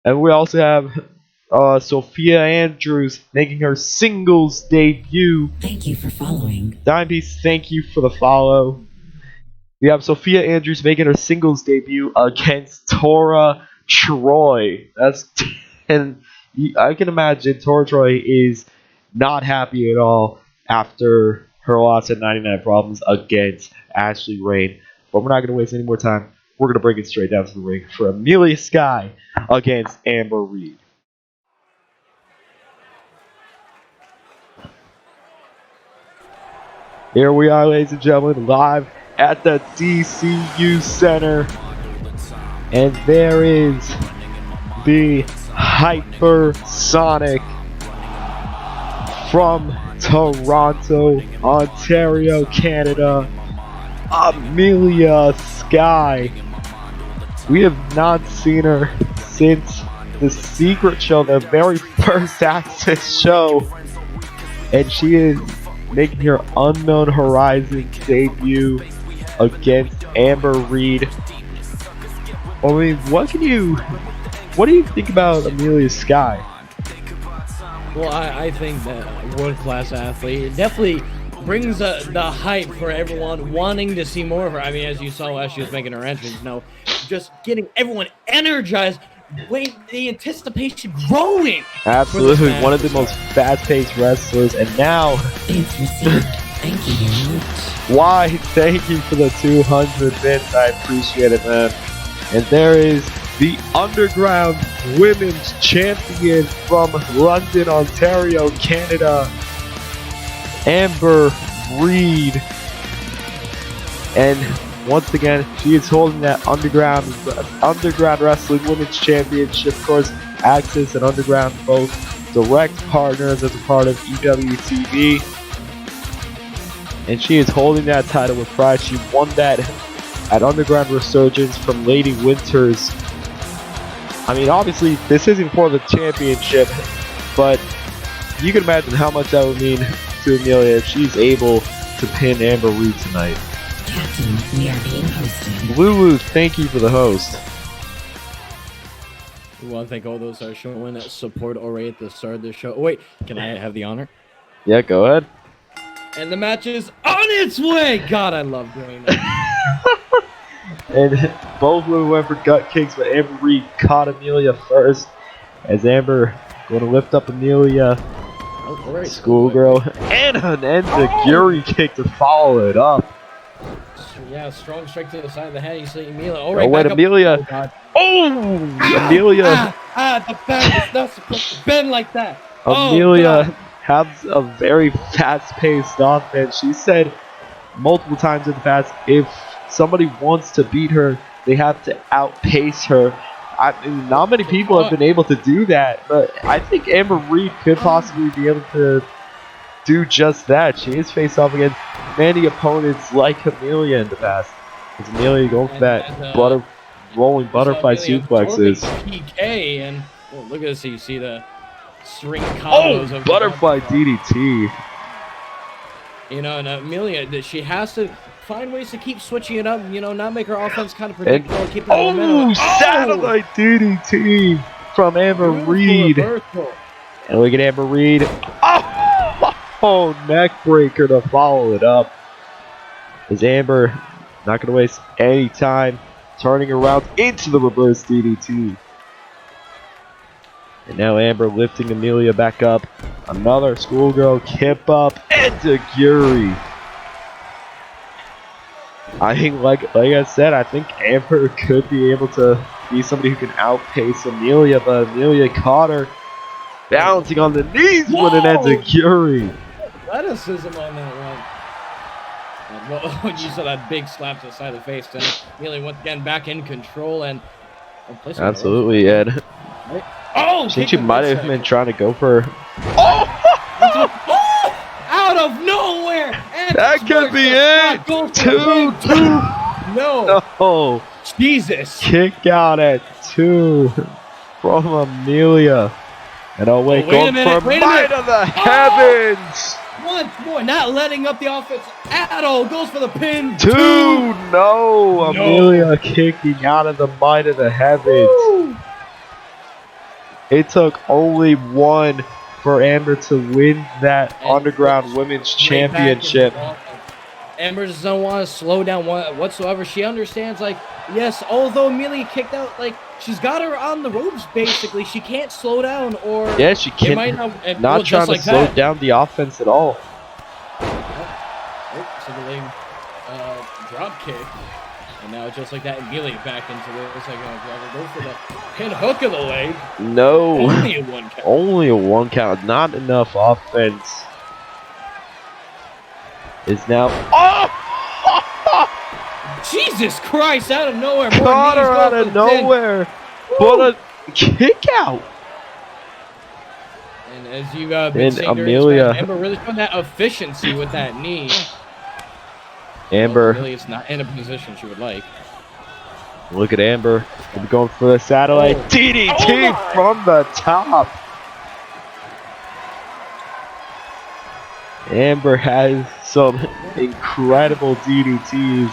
And we also have Sophia Andrews making her singles debut. Thank you for following. Dimepiece, thank you for the follow. We have Sophia Andrews making her singles debut against Tora Troy. And I can imagine Tora Troy is not happy at all after her loss at 99 Problems against Ashley Rain. But we're not going to waste any more time. We're going to bring it straight down to the ring for Amelia Sky against Amber Reed. Here we are, ladies and gentlemen, live at the DCU Center. And there is the Hypersonic from Toronto, Ontario, Canada, Amelia Sky. We have not seen her since the Secret Show, the very first Access show. And she is making her Unknown Horizons debut against Amber Reed. I mean, what do you think about Amelia Sky? Well, I think that world-class athlete. It definitely brings the hype for everyone wanting to see more of her. I mean, as you saw as she was making her entrance, just getting everyone energized. Wait, the anticipation growing. Absolutely, one of the most fast-paced wrestlers, and now. It's received. Thank you very much. Why? Thank you for the 200 bits. I appreciate it, man. And there is the Underground Women's Champion from London, Ontario, Canada, Amber Reed. And once again, she is holding that Underground Wrestling Women's Championship. Of course, Access and Underground both direct partners as a part of EWTV. And she is holding that title with pride. She won that at Underground Resurgence from Lady Winters. I mean, obviously, this isn't for the championship, but you can imagine how much that would mean to Amelia if she's able to pin Amber Reed tonight. Captain, we are being hosted. Lulu, thank you for the host. We want to thank all those that are showing support already at the start of the show. Oh, wait, can I have the honor? Yeah, go ahead. And the match is on its way! God, I love doing that. And both women went for gut kicks, but Amber Reed caught Amelia first. As Amber going to lift up Amelia. Oh, right. Schoolgirl. And an Enziguri kick to follow it up. Yeah, strong strike to the side of the head. You see Amelia. All right, Oh, wait, Amelia. Oh, God. Amelia. The back is not supposed to bend like that. Amelia has a very fast-paced offense. She said multiple times in the past, if somebody wants to beat her, they have to outpace her. I mean, not many people have been able to do that, but I think Amber Reed could possibly be able to do just that. She has faced off against many opponents like Amelia in the past. Is Amelia going for that rolling butterfly suplexes? PK, and look at this. You see the string combos of butterfly DDT. You know, and Amelia, she has to find ways to keep switching it up. You know, not make her offense kind of predictable. Keep the momentum. Satellite DDT from Amber Reed. Reversal. And look at Amber Reed. Oh, neck breaker to follow it up. Is Amber not going to waste any time turning around into the reverse DDT. And now Amber lifting Amelia back up. Another schoolgirl kip up and Enziguri. I think, like I said, I think Amber could be able to be somebody who can outpace Amelia, but Amelia caught her bouncing on the knees with an Enziguri. Athleticism on that one. Well, you saw that big slap to the side of the face, and Amelia once again back in control and absolutely, Ed. Oh, I think she might have been trying to go for. Out of nowhere! That could be it! 2-2! No! Jesus! Kick out at 2 from Amelia. And going for Might of the Heavens! Once more, not letting up the offense at all. Goes for the pin. 2! No! Amelia kicking out of the Might of the Heavens. Woo. It took only one for Amber to win that And Underground Women's right back into Championship. offense. Amber doesn't want to slow down whatsoever. She understands, like, yes, although Amelia kicked out, like, she's got her on the ropes, basically. She can't slow down, or Yeah, she it can't. might Not well, trying just to like slow that. down the offense at all. Oh, so the leg drop kick. And now just like that, Amelia back into it. It's like, go for the pin hook of the leg. No. Only a 1 count. Only a 1 count. Not enough offense. Is now. Oh! Jesus Christ, out of nowhere. More Caught knees her go out for of the pin. nowhere. But a kick out. And as you been And saying during this Amelia. match, Amber really showing that efficiency with that knee. Amber. Well, Amelia's not in a position she would like. Look at Amber. We're going for the satellite. Oh. DDT from the top. Amber has some incredible DDTs.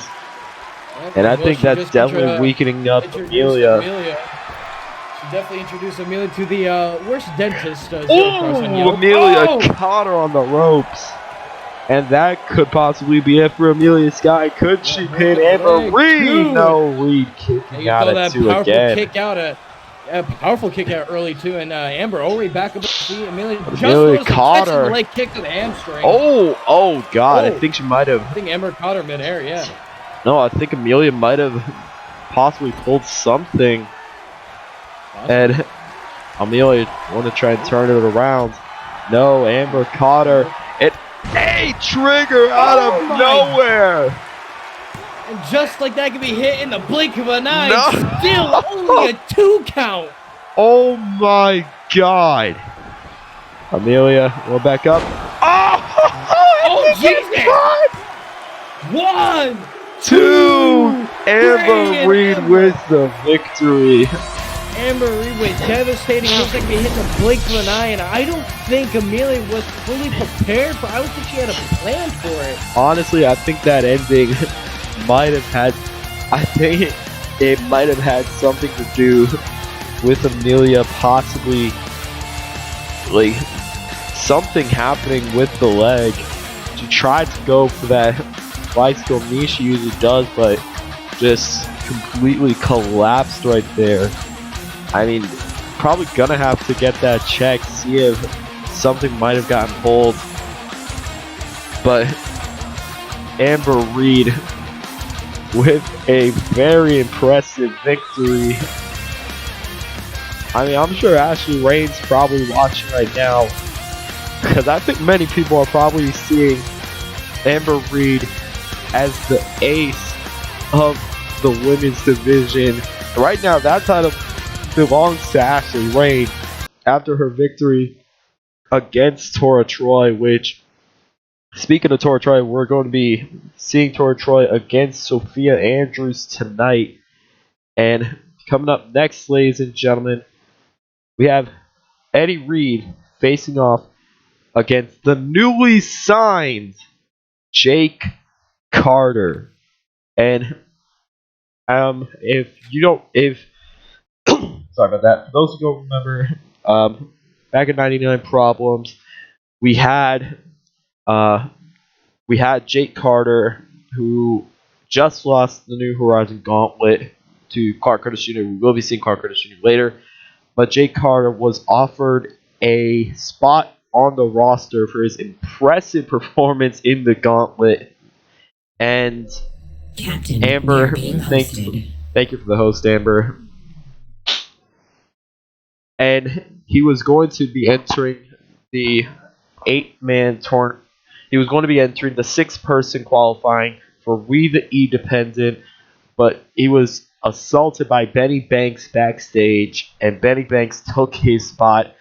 And I think that's definitely weakening up Amelia. She definitely introduced Amelia to the worst dentist. Oh, Amelia caught her on the ropes. And that could possibly be it for Amelia Sky. Could she pin Amber Reed? No, Reed kicking out at 2 again. A powerful kick out early too, and Amber already back up. See, Amelia Amelia caught her. The leg kick to the hamstring. Oh God! I think she might have. I think Amber caught her midair. Yeah. No, I think Amelia might have possibly pulled something. And Amelia want to try and turn it around. No, Amber caught her. A trigger out of nowhere. And just like that can be hit in the blink of an eye. No. Still only a 2 count. Oh my God. Amelia, we'll back up. Oh Jesus. 1, 2. Amber Reed with the victory. Amber Reed was devastating. Looks like they hit the blink of an eye, and I don't think Amelia was fully prepared for it. I don't think she had a plan for it. Honestly, I think that ending might have had. I think it might have had something to do with Amelia possibly, like, something happening with the leg. She tried to go for that bicycle knee she usually does, but just completely collapsed right there. I mean, probably gonna have to get that checked, see if something might have gotten pulled. But Amber Reed with a very impressive victory. I mean, I'm sure Ashley Rain's probably watching right now, because I think many people are probably seeing Amber Reed as the ace of the women's division. Right now, that title belongs to Ashley Rain after her victory against Tora Troy, which, speaking of Tora Troy, we're going to be seeing Tora Troy against Sophia Andrews tonight. And coming up next, ladies and gentlemen, we have Eddie Reed facing off against the newly signed Jake Carter. And sorry about that. For those who don't remember, back in 99 Problems, we had Jake Carter, who just lost the New Horizon Gauntlet to Clark Curtis Jr. We will be seeing Clark Curtis Jr. later. But Jake Carter was offered a spot on the roster for his impressive performance in the Gauntlet. And Captain, Amber, we are being thank you for the host, Amber. And he was going to be entering the 8-man tournament. He was going to be entering the 6-person qualifying for We the Independent, but he was assaulted by Benny Banks backstage, and Benny Banks took his spot.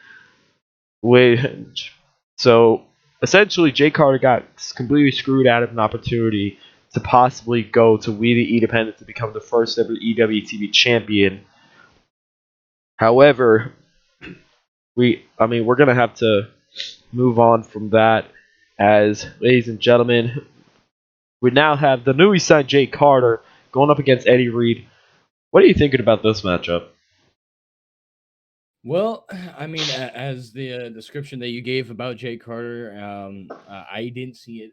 So essentially, Jake Carter got completely screwed out of an opportunity to possibly go to We the Independent to become the first ever EWTV champion. However, we're going to have to move on from that, as, ladies and gentlemen, we now have the newly signed Jake Carter going up against Eddie Reed. What are you thinking about this matchup? Well, I mean, as the description that you gave about Jay Carter, I didn't see it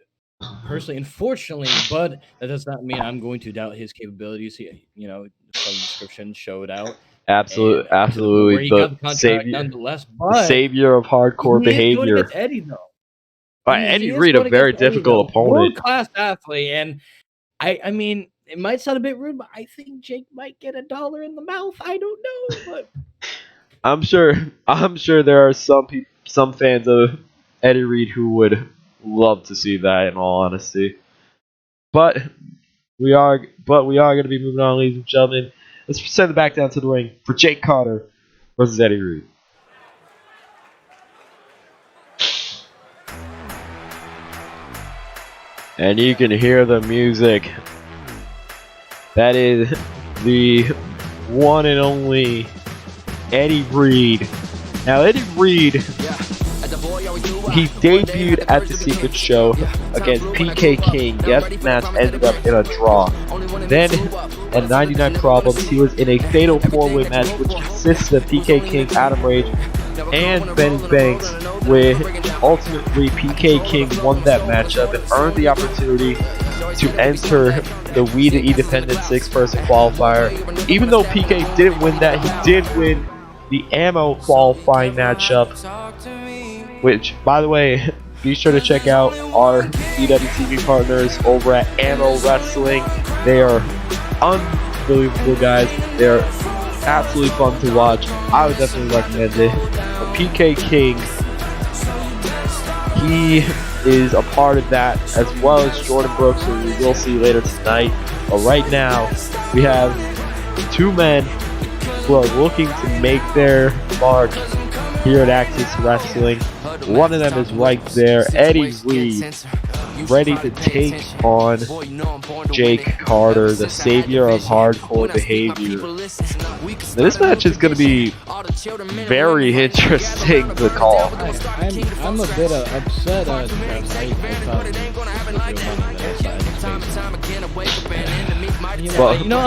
personally, unfortunately, but that does not mean I'm going to doubt his capabilities. From the description showed out, and Absolutely, to the point where absolutely he got the the contract savior, nonetheless. the But savior of hardcore he is going behavior. against Eddie, though. Eddie He is Reed, a going very against Eddie, difficult though. opponent. World class athlete, and I mean, it might sound a bit rude, but I think Jake might get $1 in the mouth. I don't know, but I'm sure. I'm sure there are some fans of Eddie Reed who would love to see that. In all honesty, but we are going to be moving on, ladies and gentlemen. Let's send it back down to the ring for Jake Carter versus Eddie Reed. And you can hear the music. That is the one and only Eddie Reed. Now, Eddie Reed, he debuted at the Secret Show against PK King. That match ended up in a draw. Then, at 99 Problems, he was in a fatal four-way match which consisted of PK King, Adam Rage, and Benny Banks, where ultimately PK King won that matchup and earned the opportunity to enter the We the Independent 6-person qualifier. Even though PK didn't win that, he did win the Ammo qualifying matchup, which, by the way, be sure to check out our EWTV partners over at Ammo Wrestling. They are unbelievable guys. They're absolutely fun to watch. I would definitely recommend it. But PK King, he is a part of that, as well as Jordan Brooks, who we will see later tonight. But right now, we have two men who are looking to make their mark here at Axis Wrestling. One of them is right there, Eddie Reed, ready to take on Jake Carter, the savior of hardcore behavior. Now, this match is going to be very interesting to call. I'm a bit upset. A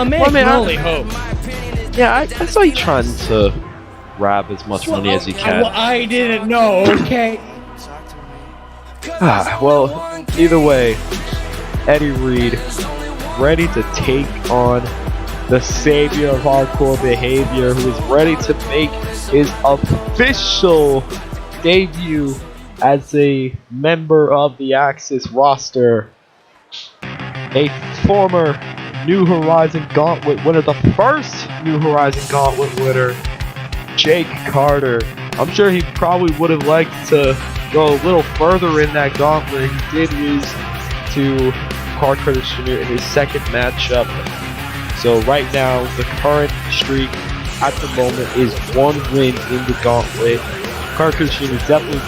man can only hope. Yeah, I saw you trying to grab as much money as you can. I didn't know, okay? Well, either way, Eddie Reed ready to take on the savior of hardcore behavior, who is ready to make his official debut as a member of the Axis roster. A former New Horizon Gauntlet winner, the first New Horizon Gauntlet winner, Jake Carter. I'm sure he probably would have liked to go a little further in that gauntlet. He did lose to Carl Curtis Jr. in his second matchup. So right now, the current streak at the moment is 1 win in the gauntlet. Carl Curtis Jr. is definitely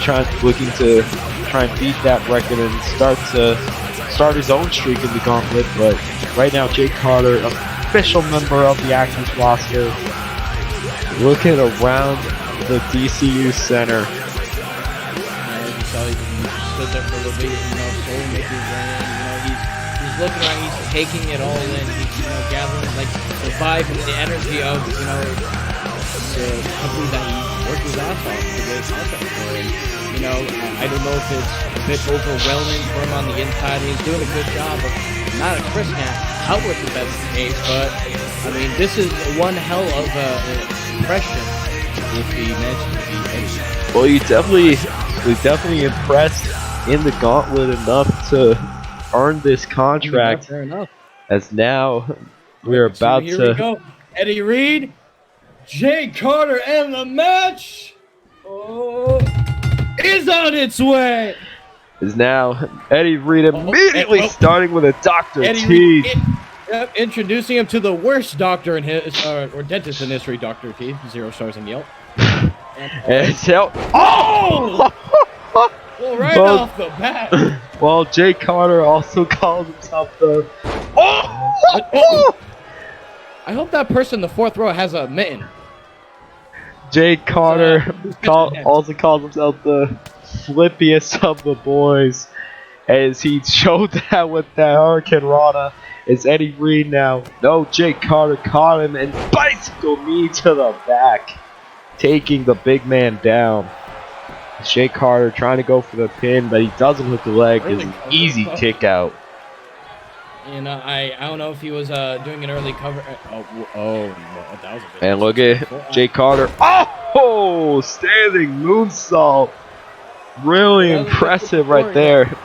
looking to try and beat that record and start his own streak in the gauntlet. But right now, Jake Carter, official member of the Axis roster, looking around the DCU Center. He stood there for a little bit, soul making he's looking around, he's taking it all in, he's, gathering, the vibe and the energy of, the company that he worked his ass off to get content for. And, I don't know if it's a bit overwhelming for him on the inside. He's doing a good job of not expressing outward if that's the case, but, this is one hell of an impression if he mentions the Eddie. Well, he definitely impressed in the gauntlet enough to earn this contract. Fair enough. As now we're about Here to. we go. Eddie Reed, Jake Carter, and the match is on its way. Is now Eddie Reed immediately starting with a Dr. Eddie T. Reed, introducing him to the worst doctor in his or dentist in history, Dr. T. 0 stars in Yelp. Oh! Well, right off the bat. Well, Jake Carter also calls himself the. I hope that person in the fourth row has a mitten. Jake Carter also calls himself the flippiest of the boys, as he showed that with that Hurricane Rana. It's Eddie Reed now. No, Jake Carter caught him and bicycle knee to the back. taking the big man down. Jake Carter trying to go for the pin, but he doesn't hook the leg. It's an easy kick out. And I don't know if he was doing an early cover. Oh, that was a bit. And look at Jake Carter. Oh, standing moonsault. Really impressive right there.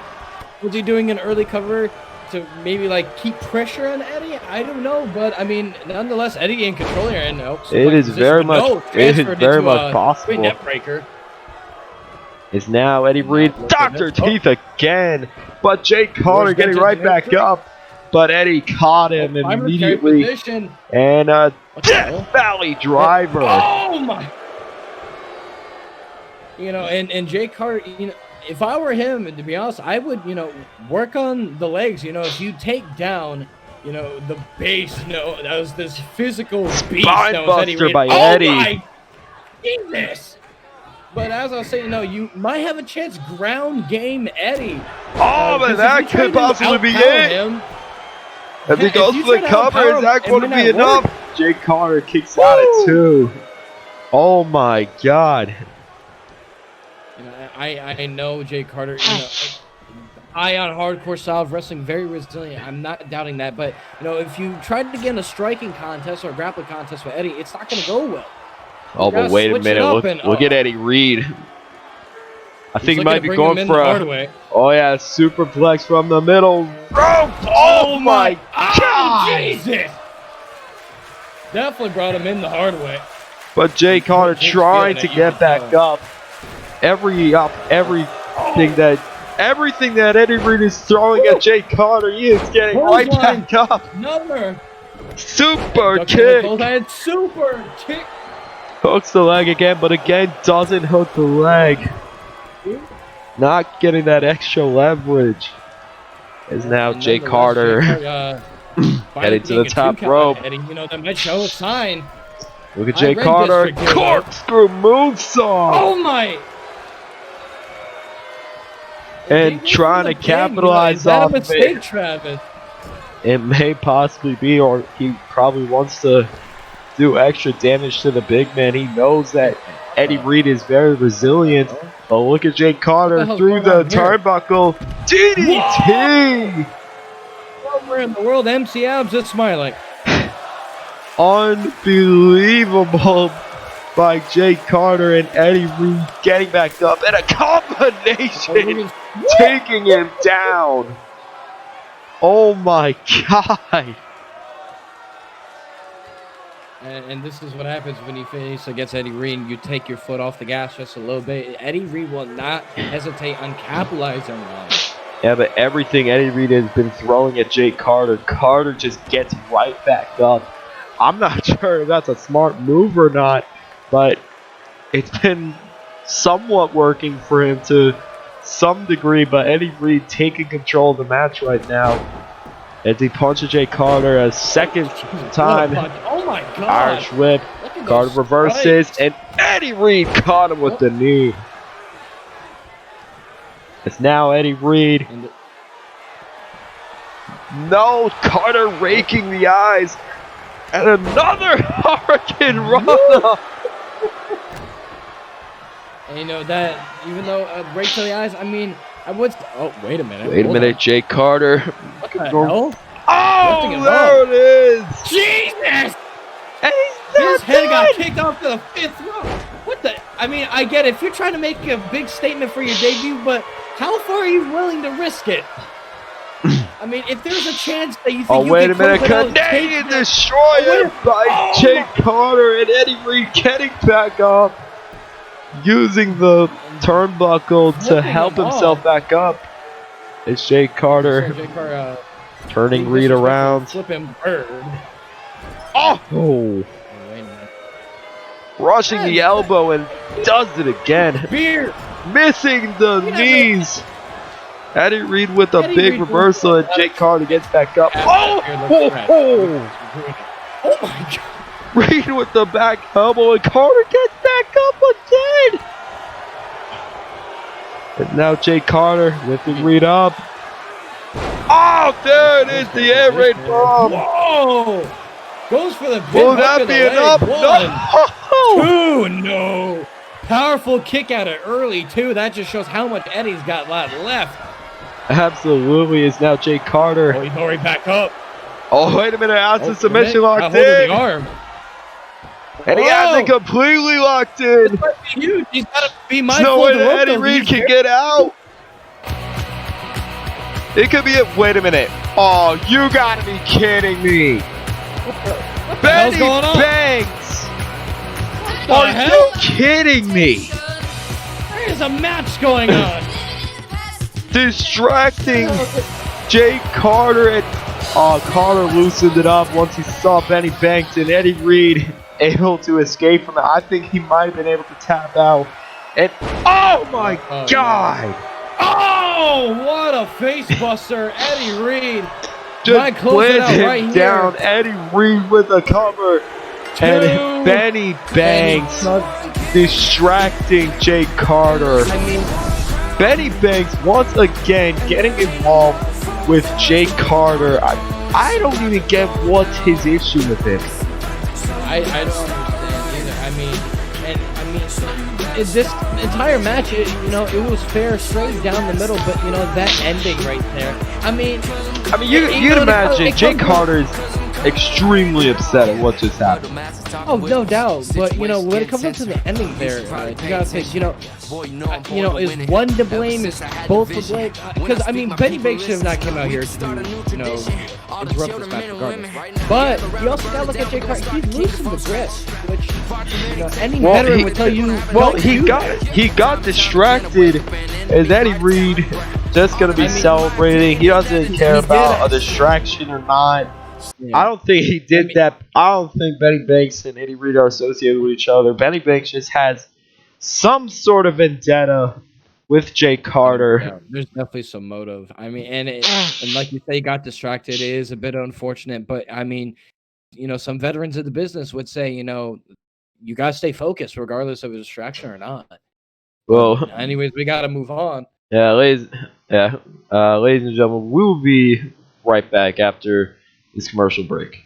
Was he doing an early cover to maybe like keep pressure on Eddie? I don't know, but I mean, nonetheless, Eddie in control here, and it is very much possible. Net breaker. Is now Eddie Reed, Dr. Teeth again, but Jake Carter getting right back up, but Eddie caught him immediately, and a Death Valley driver. Oh my! You know, and Jake Carter, you know, if I were him, to be honest, I would, you know, work on the legs. You know, if you take down, you know, the base, you know, that was this physical beast. Spinebuster by Eddie. Oh my Jesus! But as I was saying, you know, you might have a chance ground game Eddie. Oh, but that could possibly be it. If he goes for the cover, is that going to be enough? Jake Carter kicks out at 2. Oh my God. You know, I know Jake Carter, you know, eye on hardcore style of wrestling, very resilient. I'm not doubting that. But, you know, if you tried to get in a striking contest or a grappling contest with Eddie, it's not going to go well. Oh, but wait a minute. Look at Eddie Reed. I think he might be going for a... Oh, yeah, superplex from the middle rope. Oh, my God. Jesus. Definitely brought him in the hard way. But Jake Carter trying to get back up. Everything that Eddie Reed is throwing at Jake Carter, he is getting right back up. Super kick. Super kick. Hooks the leg again, but again doesn't hook the leg. Not getting that extra leverage. Is now Jake Carter heading to the top rope. You know, that might show a sign. Look at Jake Carter. Corkscrew moonsault. Oh my! And trying to capitalize off of it. Travis? It may possibly be, or he probably wants to do extra damage to the big man. He knows that Eddie Reed is very resilient. But look at Jake Carter through the turnbuckle. DDT! Where in the world MC Abs is smiling? Unbelievable by Jake Carter and Eddie Reed getting back up. And a combination taking him down. Oh my God. And this is what happens when you finish against Eddie Reed. You take your foot off the gas just a little bit. Eddie Reed will not hesitate on capitalizing on it. Yeah, but everything Eddie Reed has been throwing at Jake Carter, Carter just gets right back up. I'm not sure if that's a smart move or not, but it's been somewhat working for him to some degree. But Eddie Reed taking control of the match right now. As he punches Jake Carter a second time. Oh my God. Irish whip. Carter reverses, and Eddie Reed caught him with the knee. It's now Eddie Reed. No, Carter raking the eyes. And another Hurricane Rana. And you know that, even though rake to the eyes, I mean, I would. Oh, wait a minute. Wait a minute, Jake Carter. What the hell? Oh, there it is. Jesus! And his head got kicked off to the 5th row. What the? I mean, I get it. If you're trying to make a big statement for your debut, but how far are you willing to risk it? I mean, if there's a chance that you think wait a minute. Canadian Destroyer by Jake Carter and Eddie Reed getting back up. Using the turnbuckle to help himself back up. It's Jake Carter turning Reed around. Flipping bird. Oh! Rushing the elbow and does it again. Beer. Missing the knees. Eddie Reed with a big reversal and Jake Carter gets back up. Oh my God. Reed with the back elbow and Carter gets back up again. And now Jake Carter lifting Reed up. Oh, there it is, the air raid bomb. Whoa! Goes for the big will that be enough? No! Two, no. Powerful kick out it early, too. That just shows how much Eddie's got left. Absolutely. It's now Jake Carter. Oh, he's already back up. Oh, wait a minute. Out to submission Got locked hold of in. the arm. And he has it completely locked in. This might be huge. He's got to be There's mindful no of way the that rope, Eddie though. Reed He's can get out. It could be it. Wait a minute. Oh, you gotta be kidding me. hell's Benny going on? Banks. the Are you hell? kidding me? There's a match going on. Distracting Jake Carter, and Carter loosened it up once he saw Benny Banks, and Eddie Reed able to escape from it. I think he might have been able to tap out. And oh my God! Oh, what a face buster, Eddie Reed. Just Might close it planted out him right here. down. Eddie Reed with a cover. And Benny Banks distracting Jake Carter. I mean, Benny Banks once again getting involved with Jake Carter. I don't even get what's his issue with it. I don't understand either. This entire match, it was fair, straight down the middle, but that ending right there. You'd imagine Jake Carter's extremely upset at what just happened. Oh, no doubt. But when it comes up to the ending there, you gotta think, is one to blame? Is both to blame? Because Benny Banks should have not came out here to interrupt this match regardless. But you also gotta look at Jake Carter. He's losing the grip, which any veteran would tell you. Well, he got distracted, and Eddie Reed just gonna be celebrating. He doesn't care about a distraction or not. Yeah. I don't think he did that. I don't think Benny Banks and Eddie Reed are associated with each other. Benny Banks just has some sort of vendetta with Jake Carter. Yeah, there's definitely some motive. And like you say, he got distracted. It is a bit unfortunate, but some veterans of the business would say, you gotta stay focused regardless of a distraction or not. Well, anyways, we gotta move on. Yeah, ladies and gentlemen, we will be right back after this commercial break.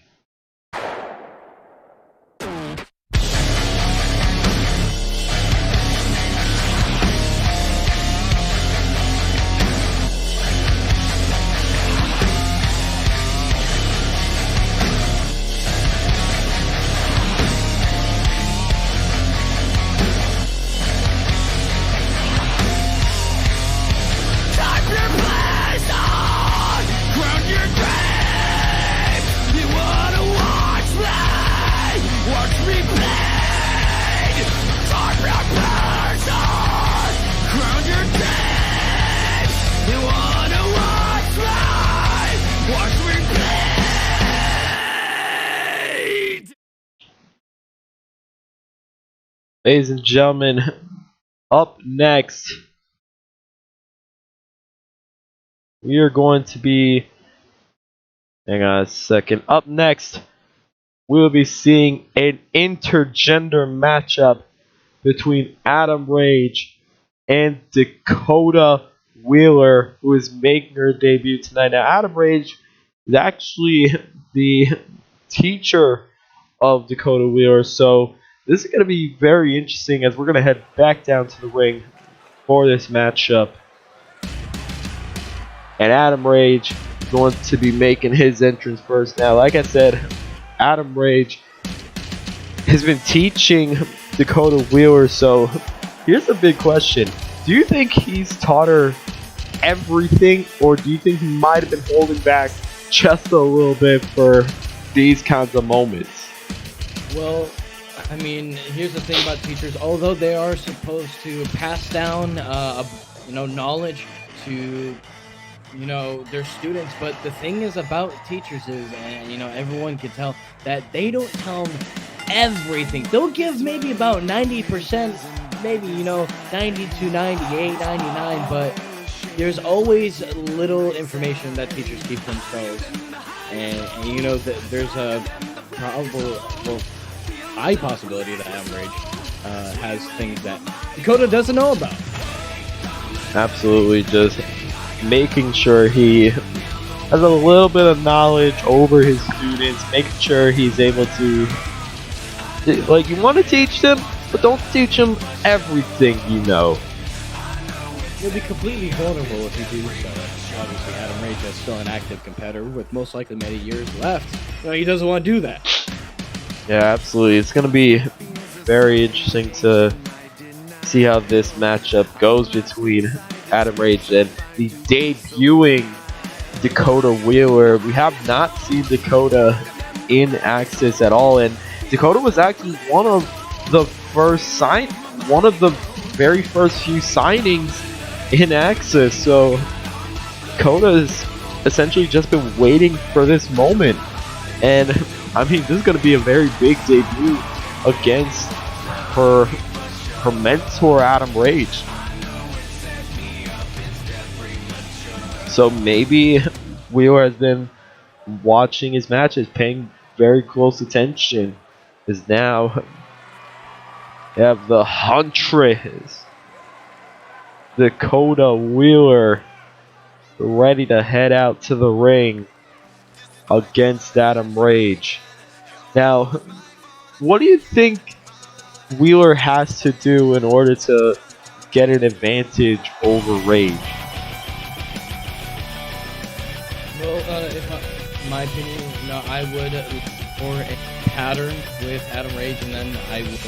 Ladies and gentlemen, up next, we are going to be, hang on a second, up next, we will be seeing an intergender matchup between Adam Rage and Dakota Wheeler, who is making her debut tonight. Now, Adam Rage is actually the teacher of Dakota Wheeler, so this is going to be very interesting as we're going to head back down to the ring for this matchup. And Adam Rage is going to be making his entrance first. Now, like I said, Adam Rage has been teaching Dakota Wheeler, so here's the big question. Do you think he's taught her everything, or do you think he might have been holding back just a little bit for these kinds of moments? Well, here's the thing about teachers. Although they are supposed to pass down, knowledge to, their students, but the thing is about teachers is, and everyone can tell that they don't tell them everything. They'll give maybe about 90%, maybe 92, 98, 99, but there's always little information that teachers keep themselves, and there's a high possibility that Adam Rage has things that Dakota doesn't know about. Absolutely, just making sure he has a little bit of knowledge over his students, making sure he's able to Like, you want to teach them, but don't teach them everything you know. You'll be completely vulnerable if you do so. Obviously, Adam Rage is still an active competitor with most likely many years left. You know, he doesn't want to do that. Yeah, absolutely. It's going to be very interesting to see how this matchup goes between Adam Rage and the debuting Dakota Wheeler. We have not seen Dakota in Axis at all, and Dakota was actually one of the very first few signings in Axis. So Dakota's essentially just been waiting for this moment, and I mean, this is going to be a very big debut against her mentor, Adam Rage. So maybe Wheeler has been watching his matches, paying very close attention, because now you have the Huntress, Dakota Wheeler, ready to head out to the ring against Adam Rage. Now, what do you think Wheeler has to do in order to get an advantage over Rage? Well, in my opinion, I would look for a pattern with Adam Rage, and then I would,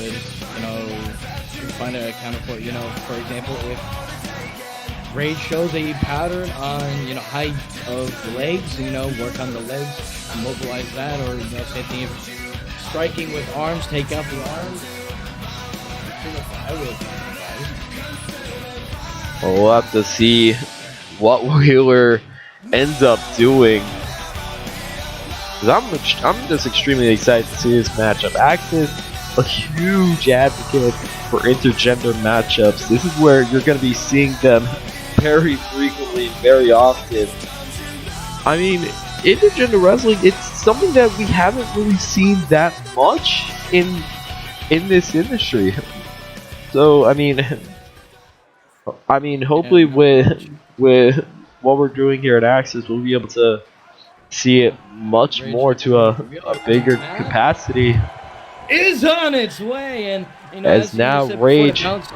find a counter for, for example, if Rage shows a pattern on, height of legs, work on the legs, mobilize that, or, same thing if striking with arms, take out the arms. I would. Well, we'll have to see what Wheeler ends up doing. 'Cause I'm just extremely excited to see this matchup. Axis, a huge advocate for intergender matchups. This is where you're going to be seeing them very frequently and very often. I mean, intergender wrestling, it's something that we haven't really seen that much in this industry. So I mean, hopefully with what we're doing here at Axis, we'll be able to see it much more to a bigger capacity. Is on its way, and as now Rage. Catching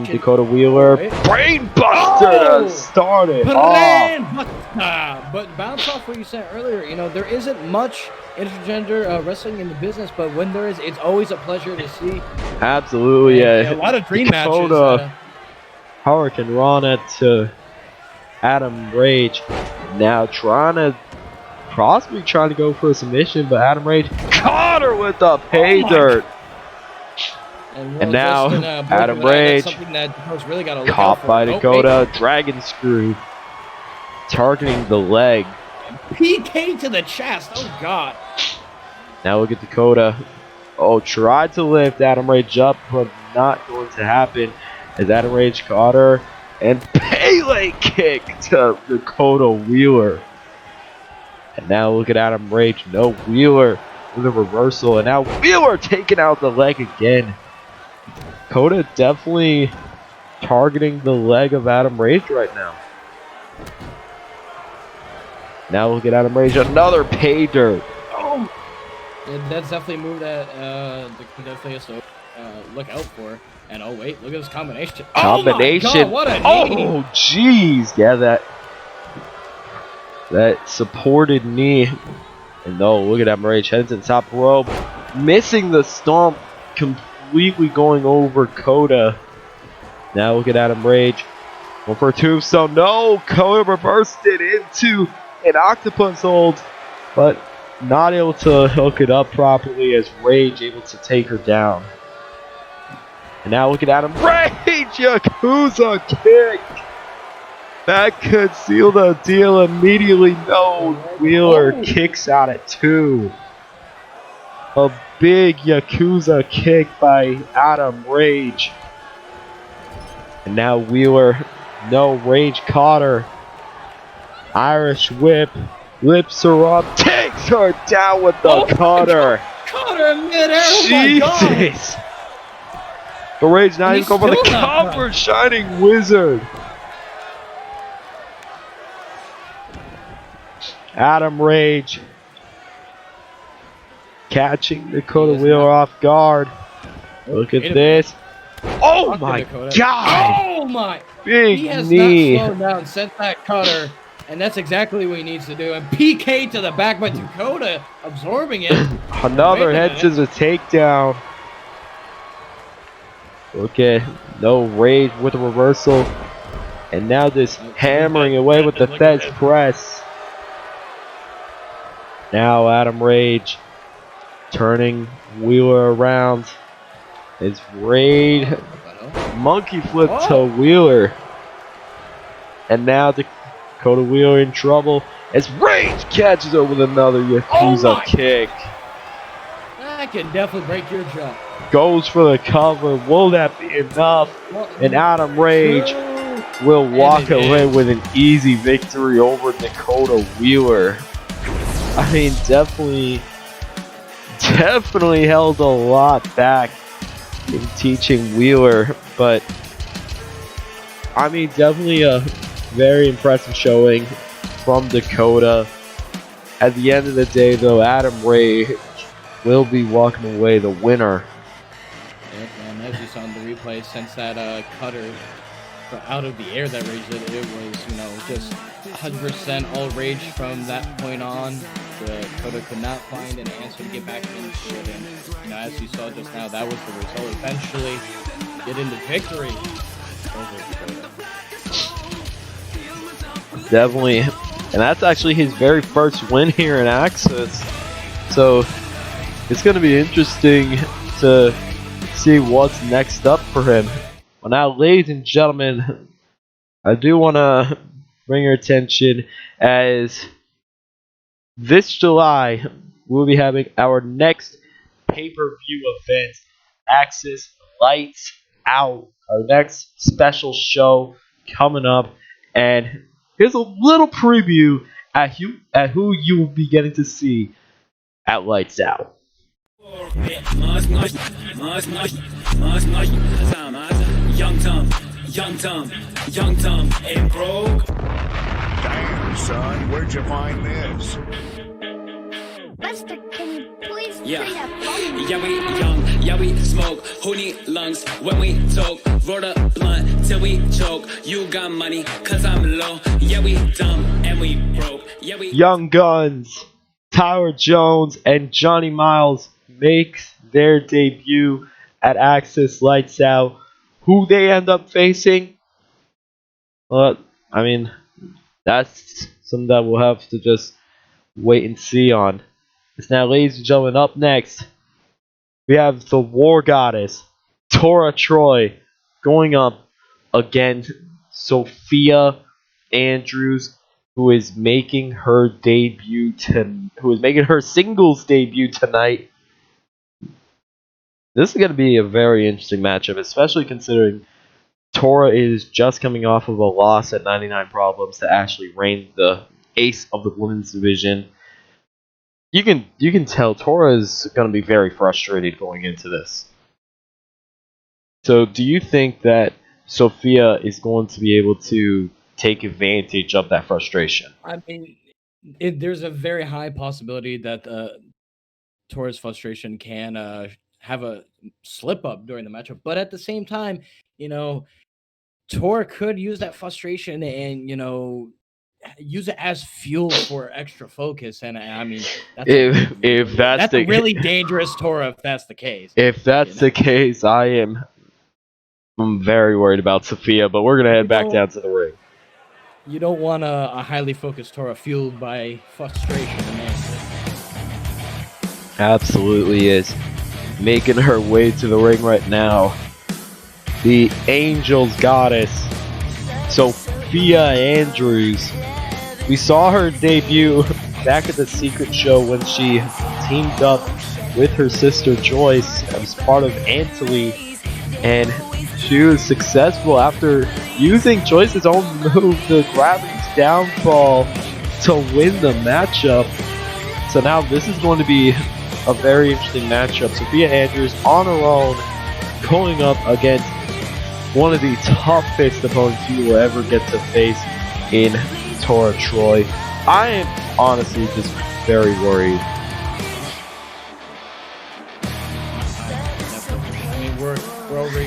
Dakota Wheeler. Brainbuster to start it off. But bounce off what you said earlier. There isn't much intergender wrestling in the business, but when there is, it's always a pleasure to see. Absolutely, yeah. A lot of dream Dakota, matches. Hurricane Rana to Adam Rage. Now possibly trying to go for a submission, but Adam Rage caught her with the pay dirt. And now Adam Rage really caught by Dakota, Dragon Screw, targeting the leg. PK to the chest. Oh God. Now look at Dakota. Oh, tried to lift Adam Rage up, but not going to happen as Adam Rage caught her and Pele kick to Dakota Wheeler. And now look at Adam Rage. No, Wheeler with a reversal. And now Wheeler taking out the leg again. Dakota definitely targeting the leg of Adam Rage right now. Now look at Adam Rage. Another pay dirt. Oh. Yeah, that's definitely a move that definitely has to look out for. And oh wait, look at this combination. Combination. Oh my God, what a knee. Oh jeez. Yeah, that supported knee. And no, look at Adam Rage. Heads to the top rope. Missing the stomp. Completely going over Coda. Now look at Adam Rage. Going for a tombstone. No, Coda reversed it into an octopus hold. But not able to hook it up properly as Rage able to take her down. And now look at Adam Rage. Yakuza kick. That could seal the deal immediately. No, Wheeler kicks out at 2. A big Yakuza kick by Adam Rage. And now Wheeler, no, Rage caught her. Irish whip, lifts her up, takes her down with the cutter. Caught her in midair. Jesus. The Rage now even going for the cover, Shining Wizard. Adam Rage catching Dakota He is Wheeler not. off guard. Look at Wait a this. Oh Fuck my Dakota. god! Oh my! Big He has knee. not slowed down since that cutter, and that's exactly what he needs to do. And PK to the back by Dakota, absorbing it. Another Wait a head minute. scissors takedown. Okay, no rage with a reversal. And now this hammering away with the Look at Fez this. press. Now Adam Rage turning Wheeler around. It's Raid What the hell? monkey flip to Whoa. Wheeler. And now Dakota Wheeler in trouble as Rage catches up with another Yakuza my- kick. That can definitely break your jaw. Goes for the cover. Will that be enough? And Adam Rage will walk it away is. with an easy victory over Dakota Wheeler. I mean, definitely held a lot back in teaching Wheeler, but I mean, definitely a very impressive showing from Dakota. At the end of the day, though, Adam Rage will be walking away the winner. Yep, and as you saw in the replay, since that cutter out of the air that Rage did, it was, you know, just 100% all Rage from that point on. Dakota could not find an answer to get back into it, and, you know, as you saw just now, that was the result. Eventually, get into victory over Dakota. Definitely, and that's actually his very first win here in Axis. So it's going to be interesting to see what's next up for him. Well, now, ladies and gentlemen, I do want to bring your attention as this July we'll be having our next pay-per-view event, Axis Lights Out. Our next special show coming up, and here's a little preview at who you will be getting to see at Lights Out. Young Tom, and broke. Damn, son, where'd you find this? Buster, can you please Yeah. play that for me? Yeah, we young, yeah, we smoke. Who need lungs when we talk? Roll the blunt till we choke. You got money, cause I'm low. Yeah, we dumb and we broke. Yeah, we Young Guns, Tyler Jones, and Johnny Miles make their debut at Axis Lights Out. Who they end up facing? Well, I mean, that's something that we'll have to just wait and see on. It's now, ladies and gentlemen, up next, we have the War Goddess, Tora Troy, going up against Sophia Andrews, who is making her singles debut tonight. This is going to be a very interesting matchup, especially considering Tora is just coming off of a loss at 99 Problems to Ashley Rain, the ace of the women's division. You can tell Tora is going to be very frustrated going into this. So, do you think that Sophia is going to be able to take advantage of that frustration? I mean, there's a very high possibility that Tora's frustration can have a slip up during the matchup, but at the same time, you know, Tora could use that frustration and, you know, use it as fuel for extra focus. And I mean, that's If that's a really dangerous Tora if that's the case. If that's the case, I'm very worried about Sophia, but we're gonna head back down to the ring. You don't want a highly focused Tora fueled by frustration and anger. Absolutely is. Making her way to the ring right now, the Angels Goddess, Sophia Andrews. We saw her debut back at the Secret Show when she teamed up with her sister Joyce as part of Antony, and she was successful after using Joyce's own move, the Gravity's Downfall, to win the matchup. So now this is going to be a very interesting matchup. Sophia Andrews on her own, going up against one of the toughest opponents you will ever get to face in Tora Troy. I am honestly just very worried.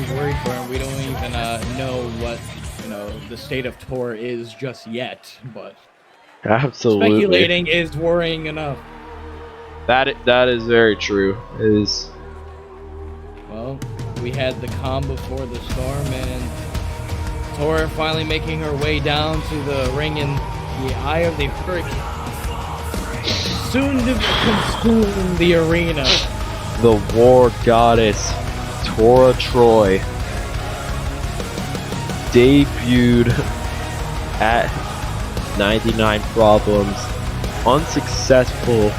very worried for him. We don't even know what the state of Tora is just yet, but Absolutely. speculating is worrying enough. That is very true. It is. Well, we had the calm before the storm, and Tora finally making her way down to the ring in the eye of the hurricane. Soon to consume the arena. The war goddess, Tora Troy, debuted at 99 Problems, unsuccessful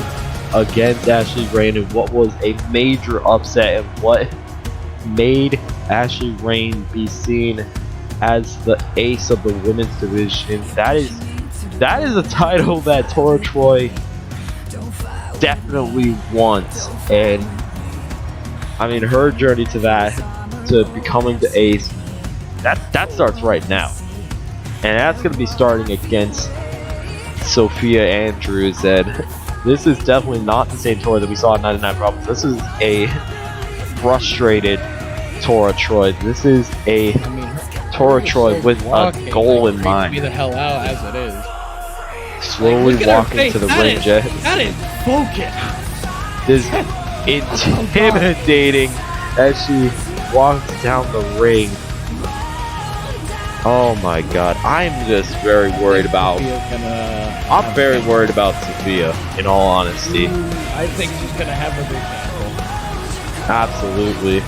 against Ashley Rain in what was a major upset and what made Ashley Rain be seen as the ace of the women's division. That is a title that Tora Troy definitely wants, and I mean her journey to becoming the ace, that starts right now, and that's gonna be starting against Sophia Andrews. And this is definitely not the same Tora that we saw in 99 Problems. This is a frustrated Tora Troy. This is a Tora Troy with a goal in mind. Me the hell out as it is. Slowly Look at her walking face. to the That ring, is- Jet. That is focus. This intimidating as she walks down the ring. Oh my god, I'm just very worried about. I'm very worried about Sophia, in all honesty. I think she's gonna have a big battle. Absolutely.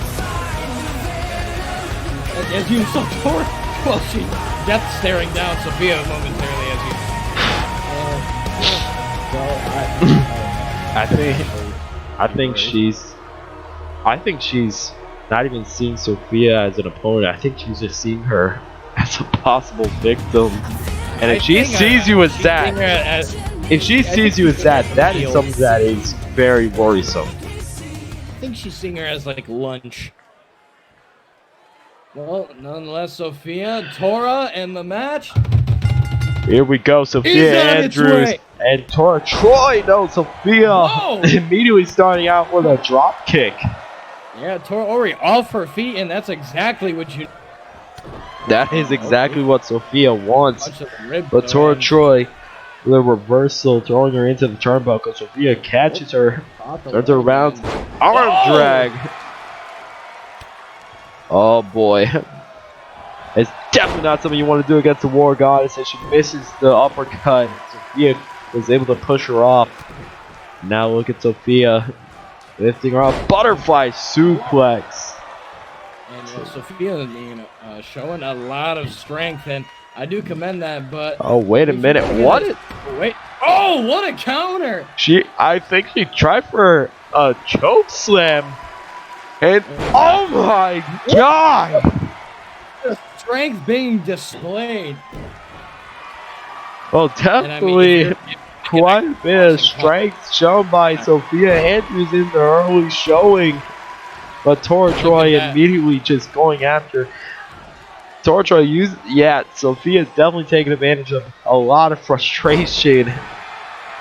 As you saw, Tora, well, she death staring down Sophia momentarily as you. I think she's not even seeing Sophia as an opponent. I think she's just seeing her as a possible victim. And if she sees you as that, if she sees you as that, that is something that is very worrisome. I think she's seeing her as like lunch. Well, nonetheless, Sophia, Tora, and the match. Here we go, Sophia Andrews and Tora Troy. No, Sophia Whoa! immediately starting out with a drop kick. Yeah, Tora already off her feet, and that's exactly what you. That is exactly what Sophia wants. Bunch of rib But Tora going. Troy, with a reversal, throwing her into the turnbuckle. Sophia catches her, turns her around, arm drag. Oh boy. It's definitely not something you want to do against the War Goddess, and she misses the uppercut. Sophia was able to push her off. Now look at Sophia lifting her up. Butterfly suplex. And Sophia, showing a lot of strength, and I do commend that. But Oh, wait a minute. What? wait! Oh, what a counter! I think she tried for a choke slam. And oh my god! The strength being displayed. Well, And I mean, definitely if you're quite a bit of strength shown by Sophia Andrews in the early showing. But Tora Troy that. immediately just going after. Tora Troy Sophia's definitely taking advantage of a lot of frustration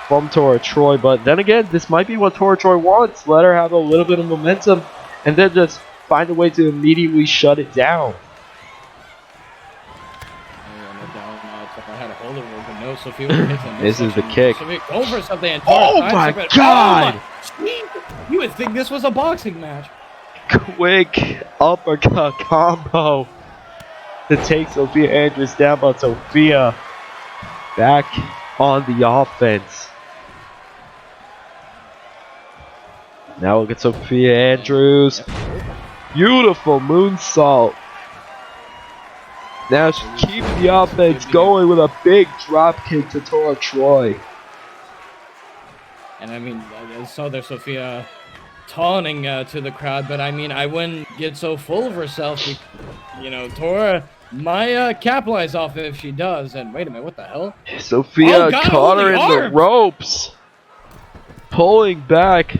from Tora Troy. But then again, this might be what Tora Troy wants. Let her have a little bit of momentum and then just find a way to immediately shut it down. This is the kick. Over something. And Oh Tora my sidestepped it. God! Oh my- You would think this was a boxing match. Quick uppercut combo to take Sophia Andrews down, but Sophia back on the offense. Now look at Sophia Andrews. Beautiful moonsault. Now she's keeping the offense going with a big drop kick to Tora Troy. And I mean, I saw there Sophia taunting to the crowd, but I mean, I wouldn't get so full of herself. Tora might capitalize off it if she does. And wait a minute, what the hell? Sophia Oh, God, caught her holy in the arms! ropes. Pulling back.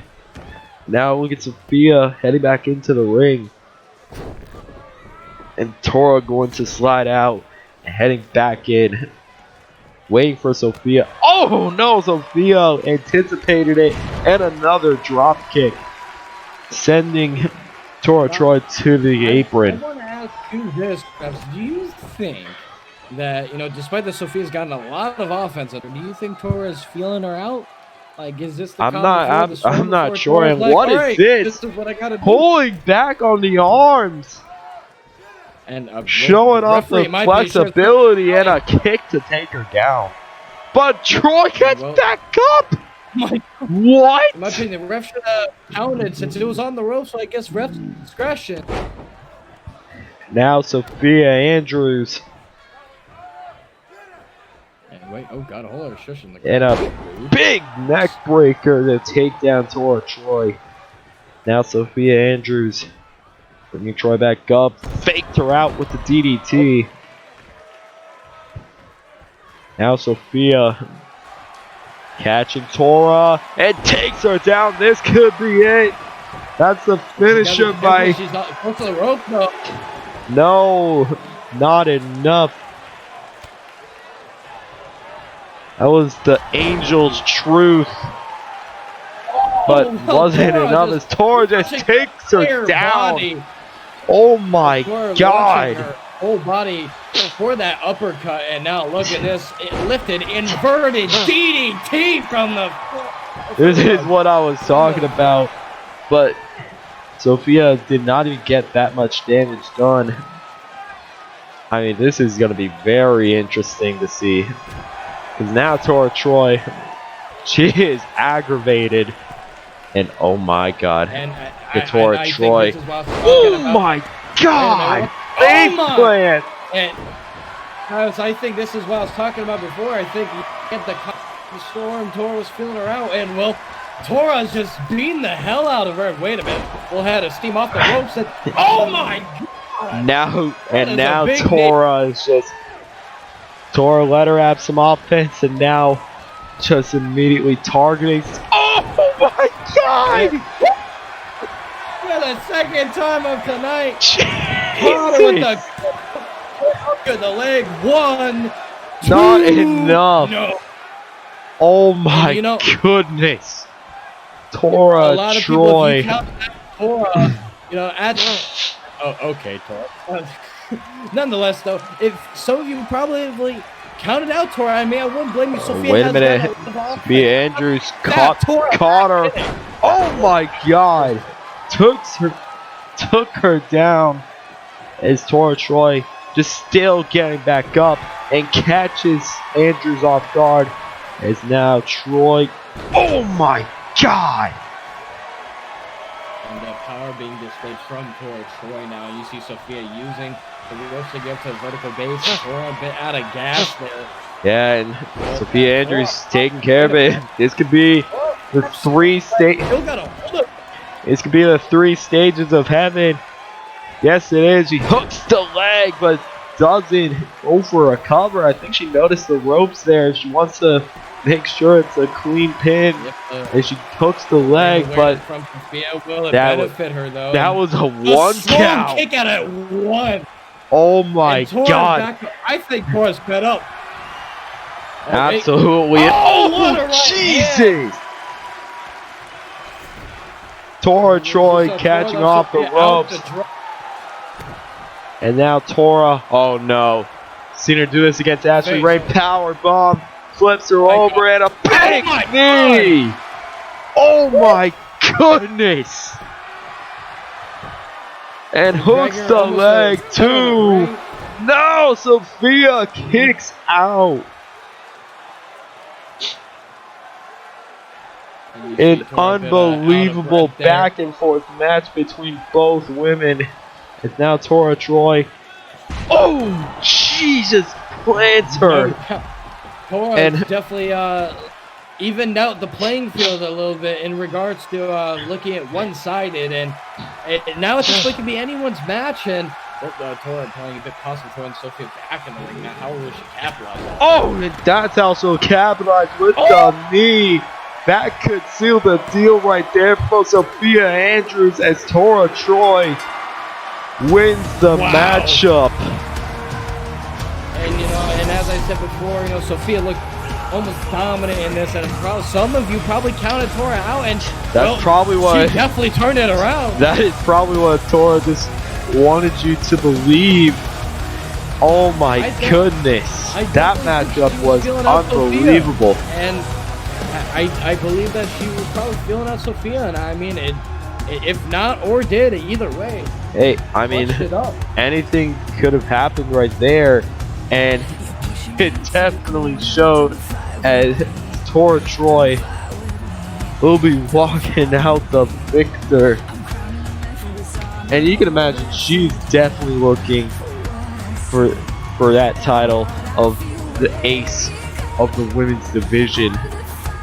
Now look at Sophia heading back into the ring. And Tora going to slide out and heading back in. Waiting for Sophia. Oh no, Sophia anticipated it. And another drop kick. Sending Tora Troy to the I apron. want to ask you this, Travis. Do you think that, despite that Sophia's gotten a lot of offense, do you think Tora is feeling her out? Like, is this the I'm calm not- before I'm- the storm I'm not before sure. Tora's And like, what is "All right, this? This is what I gotta do." Pulling back on the arms. And Showing off the flexibility and a kick to take her down. But Troy gets Well- back up. My, What? in my opinion, the ref should have counted since it was on the rope, so I guess ref discretion. Now Sophia Andrews And wait, oh god, a whole lot of shush in the and a big neck breaker to take down Tora Troy. Now Sophia Andrews bringing Troy back up, faked her out with the DDT. Now Sophia catching Tora and takes her down. This could be it. That's the finisher by... She's not close to the rope though. No, not enough. That was the Angel's truth. But well, wasn't Tora enough as Tora just touching takes her entire down. body. Oh my Tora launching god. her whole body for that uppercut, and now look at this, it lifted inverted DDT from the. This is what I was talking about. But Sophia did not even get that much damage done. I mean, this is going to be very interesting to see. Because now Tora Troy, she is aggravated. And oh my god. And The Tora I think Troy. this is what I was talking Oh about. my god! Oh Face my- plant! And guys, I think this is what I was talking about before. I think you get the storm. Tora was feeling her out, and well, Tora's just beating the hell out of her. Wait a minute, we'll have to steam off the ropes. And, oh my god! Now is and a now big Tora is just Tora let her have some offense and now just immediately targeting. Oh my god! For the second time of tonight, Tora with Jesus. the leg. One, Not two, enough. No. Oh my you know- goodness. A Tora lot of people, Troy. if you count that Tora, at oh, okay, Tora. Nonetheless, though, if some of you probably counted out Tora, I mean, I wouldn't blame you. Sophia Wait a has minute. got a lot of Sophia offense. Andrews That Tora caught her. back in it. Oh my god. Took her down as Tora Troy just still getting back up and catches Andrews off guard as now Troy. Oh my god. And the power being displayed from Tora Troy now. You see Sophia using the ropes to get to the vertical base. Tora a bit out of gas there. Yeah, and Sophia Andrews taking care of it. This could be the three state. Still got a hold of This could be the three stages of heaven. Yes, it is. She hooks the leg, but doesn't go for a cover. I think she noticed the ropes there. She wants to make sure it's a clean pin. And she hooks the leg, but from Sophia will it that benefit her though? that was a A one strong count. kick out at one. Oh my And Tora's god. back- I think Tora's fed up. Oh, wait. Absolutely. Oh, what a right Jesus. Tora Troy So catching Tora off the Sophia out ropes. to dry- And now Tora, oh no. Seen her do this against Ashley Face. Ray. Power bomb. Flips her My over and a big my knee. Oh my goodness. And hooks Dragging her the almost leg to the too. ring. No, Sophia kicks out. And you see An Tora a bit, out of unbelievable breath there. back and forth match between both women. It's now Tora Troy. Oh, Jesus, plants her. Tora And- definitely evened out the playing field a little bit in regards to looking at one-sided, and now it just can be anyone's match. And Tora playing a bit possible, throwing Sophia back in the ring. Now, how will she capitalize on that? Oh, and that's also capitalized with Oh. the knee. That could seal the deal right there for Sophia Andrews as Tora Troy wins the Wow. matchup. And and as I said before, Sophia looked almost dominant in this, and some of you probably counted Tora out, and That's probably what. she definitely turned it around. That is probably what Tora just wanted you to believe. Oh my goodness. That matchup was unbelievable. And I believe that she was probably feeling out Sophia, and I mean, if not or did, either way. Hey, I mean, anything could have happened right there, and it definitely showed as Tora Troy will be walking out the victor. And you can imagine she's definitely looking for that title of the ace of the women's division.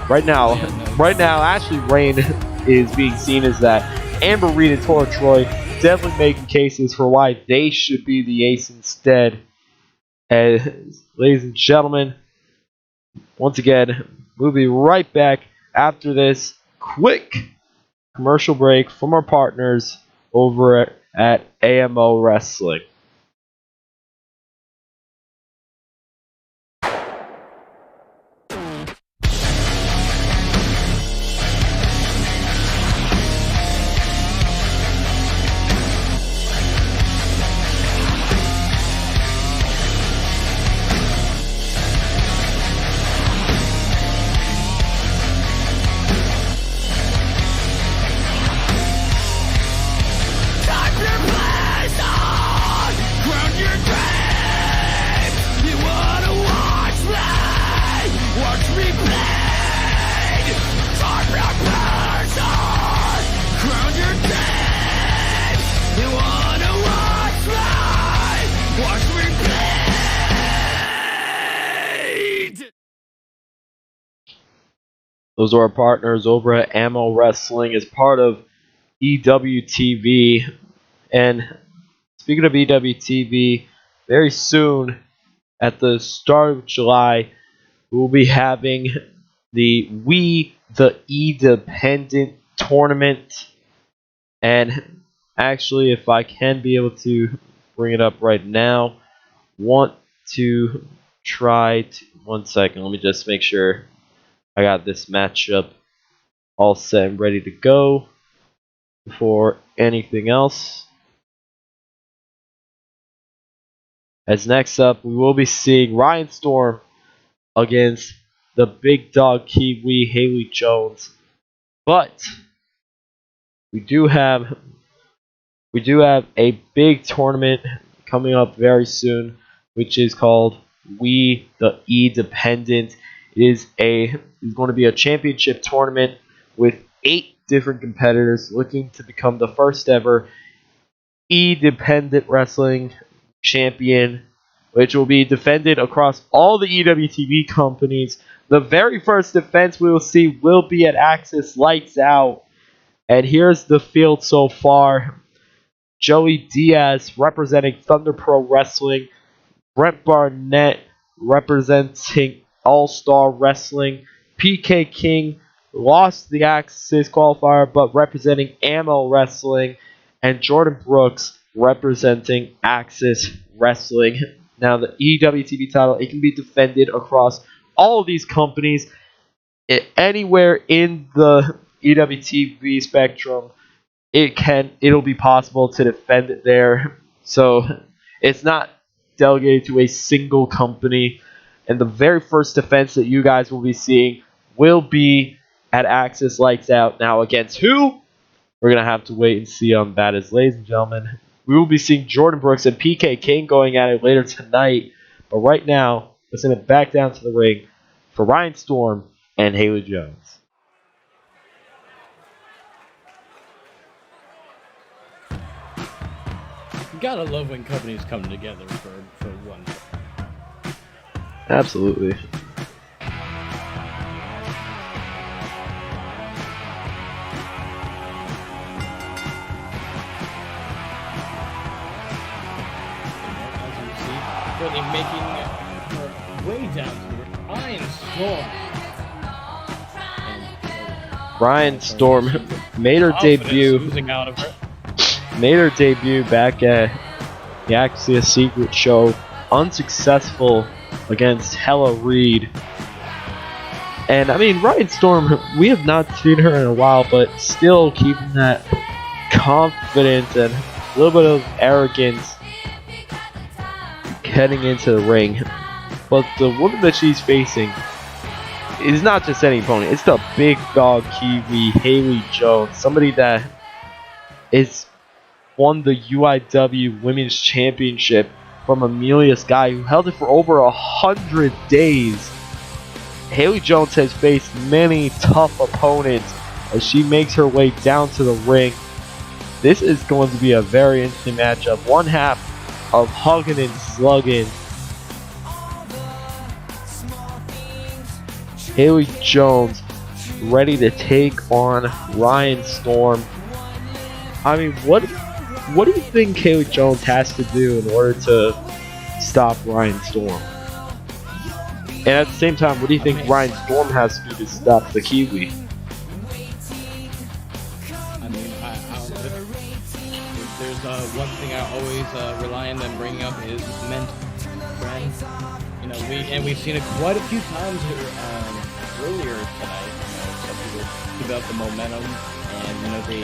Right now, Ashley Rain is being seen as that. Amber Reed and Tora Troy definitely making cases for why they should be the ace instead. As, ladies and gentlemen, once again, we'll be right back after this quick commercial break from our partners over at AMO Wrestling. Those are our partners over at AMO Wrestling as part of EWTV. And speaking of EWTV, very soon at the start of July, we'll be having the We the Independent tournament. And actually, if I can be able to bring it up right now, want to try to, 1 second, let me just make sure I got this matchup all set and ready to go before anything else. As next up, we will be seeing Ryan Storm against the big dog Kiwi Haley Jones. But we do have a big tournament coming up very soon, which is called We the Independent. It is going to be a championship tournament with 8 different competitors looking to become the first ever Independent Wrestling champion, which will be defended across all the EWTV companies. The very first defense we will see will be at Axis Lights Out. And here's the field so far. Joey Diaz representing Thunder Pro Wrestling. Brent Barnett representing All-Star Wrestling. PK King lost the Axis qualifier but representing AMO Wrestling. And Jordan Brooks representing Axis Wrestling. Now the EWTV title, it can be defended across all of these companies. Anywhere in the EWTV spectrum, it'll be possible to defend it there. So it's not delegated to a single company. And the very first defense that you guys will be seeing will be at Axis Lights Out. Now against who? We're going to have to wait and see on that. As ladies and gentlemen, we will be seeing Jordan Brooks and PK King going at it later tonight. But right now, let's send it back down to the ring for Ryan Storm and Haley Jones. You gotta love when companies come together for one. Absolutely. Really making her way down here. Ryan Storm. Ryan Storm made her debut. Oozing out of her. Made her debut back at the Axis Secret show, unsuccessful against Hella Reed. And I mean, Ryan Storm, we have not seen her in a while, but still keeping that confidence and a little bit of arrogance heading into the ring. But the woman that she's facing is not just any opponent, it's the big dog Kiwi, Haley Jones, somebody that is won the UIW Women's Championship from Amelia Sky, who held it for over 100 days. Haley Jones has faced many tough opponents as she makes her way down to the ring. This is going to be a very interesting matchup. One half of hugging and slugging. Haley Jones ready to take on Ryan Storm. I mean, what do you think Haley Jones has to do in order to stop Ryan Storm? And at the same time, what do you think Ryan Storm has to do to stop the Kiwi? I mean, there's one thing I always rely on them bringing up is mental friends. You know, we've seen it quite a few times earlier tonight. You know, some people give up the momentum, and you know they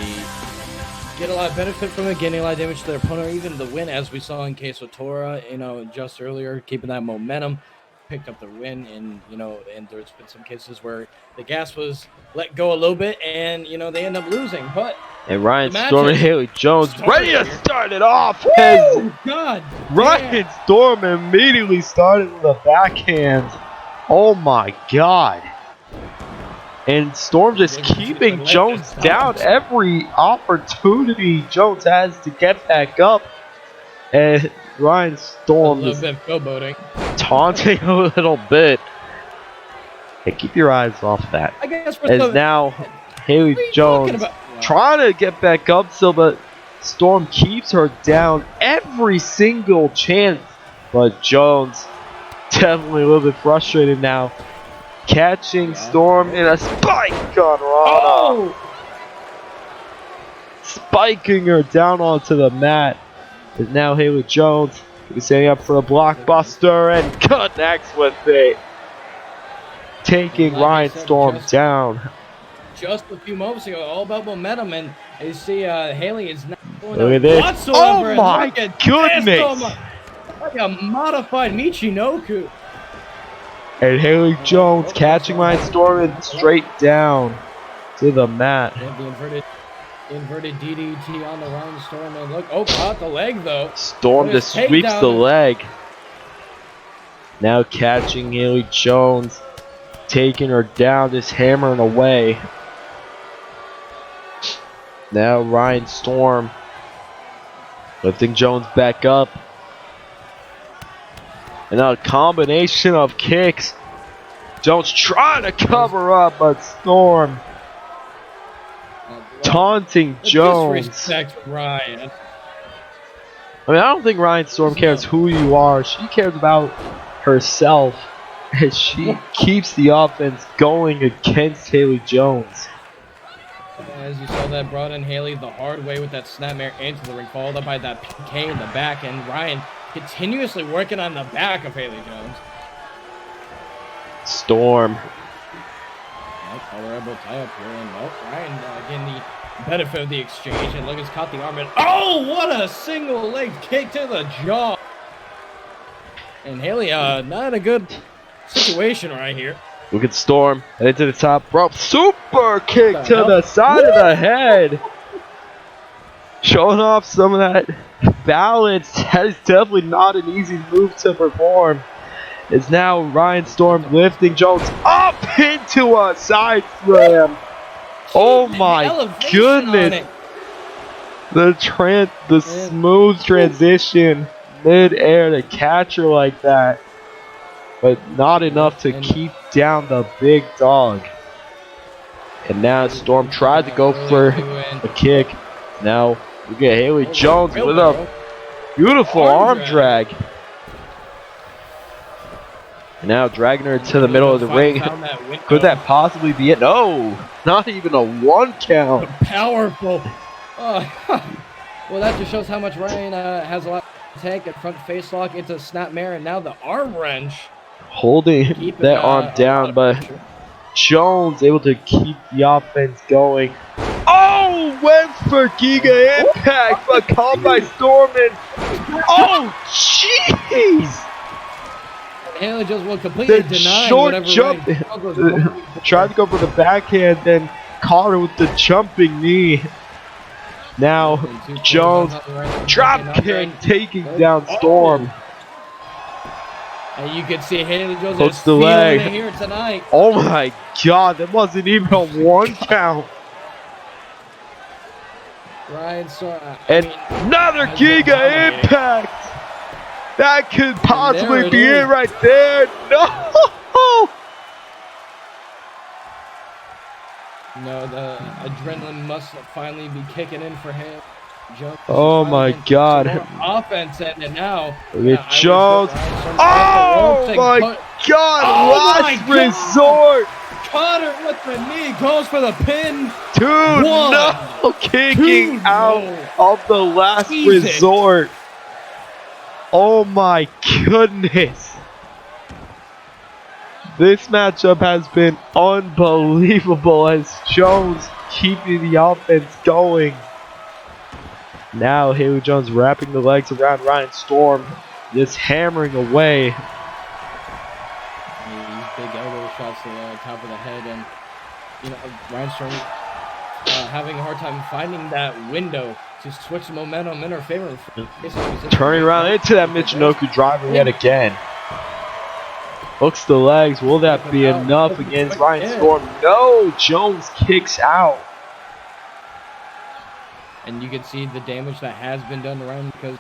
get a lot of benefit from it, getting a lot of damage to their opponent, or even the win, as we saw in case with Tora. You know, just earlier, keeping that momentum. Picked up the win, and you know, and there's been some cases where the gas was let go a little bit, and you know they end up losing. But Ryan Storm and Haley Jones ready to start it off. Oh God! Ryan Storm immediately started with a backhand. Oh my God! And Storm just keeping Jones down every opportunity Jones has to get back up, and Ryan Storm a little bit showboating. Taunting a little bit. Hey, keep your eyes off that. I guess as now Haley Jones trying to get back up still, but Storm keeps her down every single chance. But Jones definitely a little bit frustrated now. Catching Storm in a spike on Rana. Spiking her down onto the mat. Is now Haley Jones setting up for a blockbuster and connects with it. Taking Ryan Storm down. Just a few moments ago, all about momentum, and you see Haley is not going Look at this. whatsoever. Oh my goodness. Like a modified Michinoku. And Haley Jones catching Ryan Storm and straight down to the mat. And the inverted DDT on the Ryan Storm, and look, caught the leg though. Storm just sweeps the leg. Now catching Haley Jones, taking her down, just hammering away. Now Ryan Storm lifting Jones back up. And now a combination of kicks. Jones trying to cover up, but Storm taunting Jones. Disrespect Ryan. I mean, I don't think Ryan Storm cares who you are. She cares about herself as she keeps the offense going against Haley Jones. As you saw, that brought in Haley the hard way with that snapmare into the ring, followed up by that PK in the back, and Ryan continuously working on the back of Haley Jones. Storm. Colorable tie-up here, and Ryan getting the benefit of the exchange, and look, it's caught the arm, and oh, what a single leg kick to the jaw. And Haley, not in a good situation right here. Look at Storm, headed to the top rope, super kick to the side of the head. Showing off some of that balance. That is definitely not an easy move to perform. Is now Ryan Storm lifting Jones up into a side slam. Oh my goodness. The smooth transition mid-air to catch her like that. But not enough to keep down the big dog. And now Storm tried to go for a kick. Now we get Haley Jones with a beautiful arm drag. And now dragging her to the middle of the ring. Could that possibly be it? No, not even a 1 count. Powerful. Well, that just shows how much Ryan has a lot to take. A front face lock into snapmare, and now the arm wrench. Holding that arm down, but Jones able to keep the offense going. Oh, went for Giga Impact, but caught by Storm and oh, jeez! Haley Jones will completely The deny short whatever jump, Ryan Strong was tried to go for the backhand, then caught her with the jumping knee. Now Jones drop kick taking down Storm. And you can see Haley Jones Hooks is the feeling leg. it here tonight. Oh my God, that wasn't even a 1 count. Ryan Storm. And another has been Giga dominating. Impact. That could possibly it be is. it right there. No. No, the adrenaline must finally be kicking in for him. Jones Oh is my finally God. getting some more offense and now. Look at I wish Jones. that Ryan Storm Oh could my put- God, Oh my last God. resort. Cutter with the knee goes for the pin. Dude, One, no. Kicking two, out no. of the last Jesus. resort. Oh my goodness. This matchup has been unbelievable as Jones keeping the offense going. Now Haley Jones wrapping the legs around Ryan Storm, just hammering away. These big elbow shots to the top of the head, and you know Ryan Storm having a hard time finding that window to switch the momentum in her favor. Turning around into that Michinoku driver yet again. Hooks the legs. Will that be enough against Ryan Storm? No, Jones kicks out. And you can see the damage that has been done to Ryan because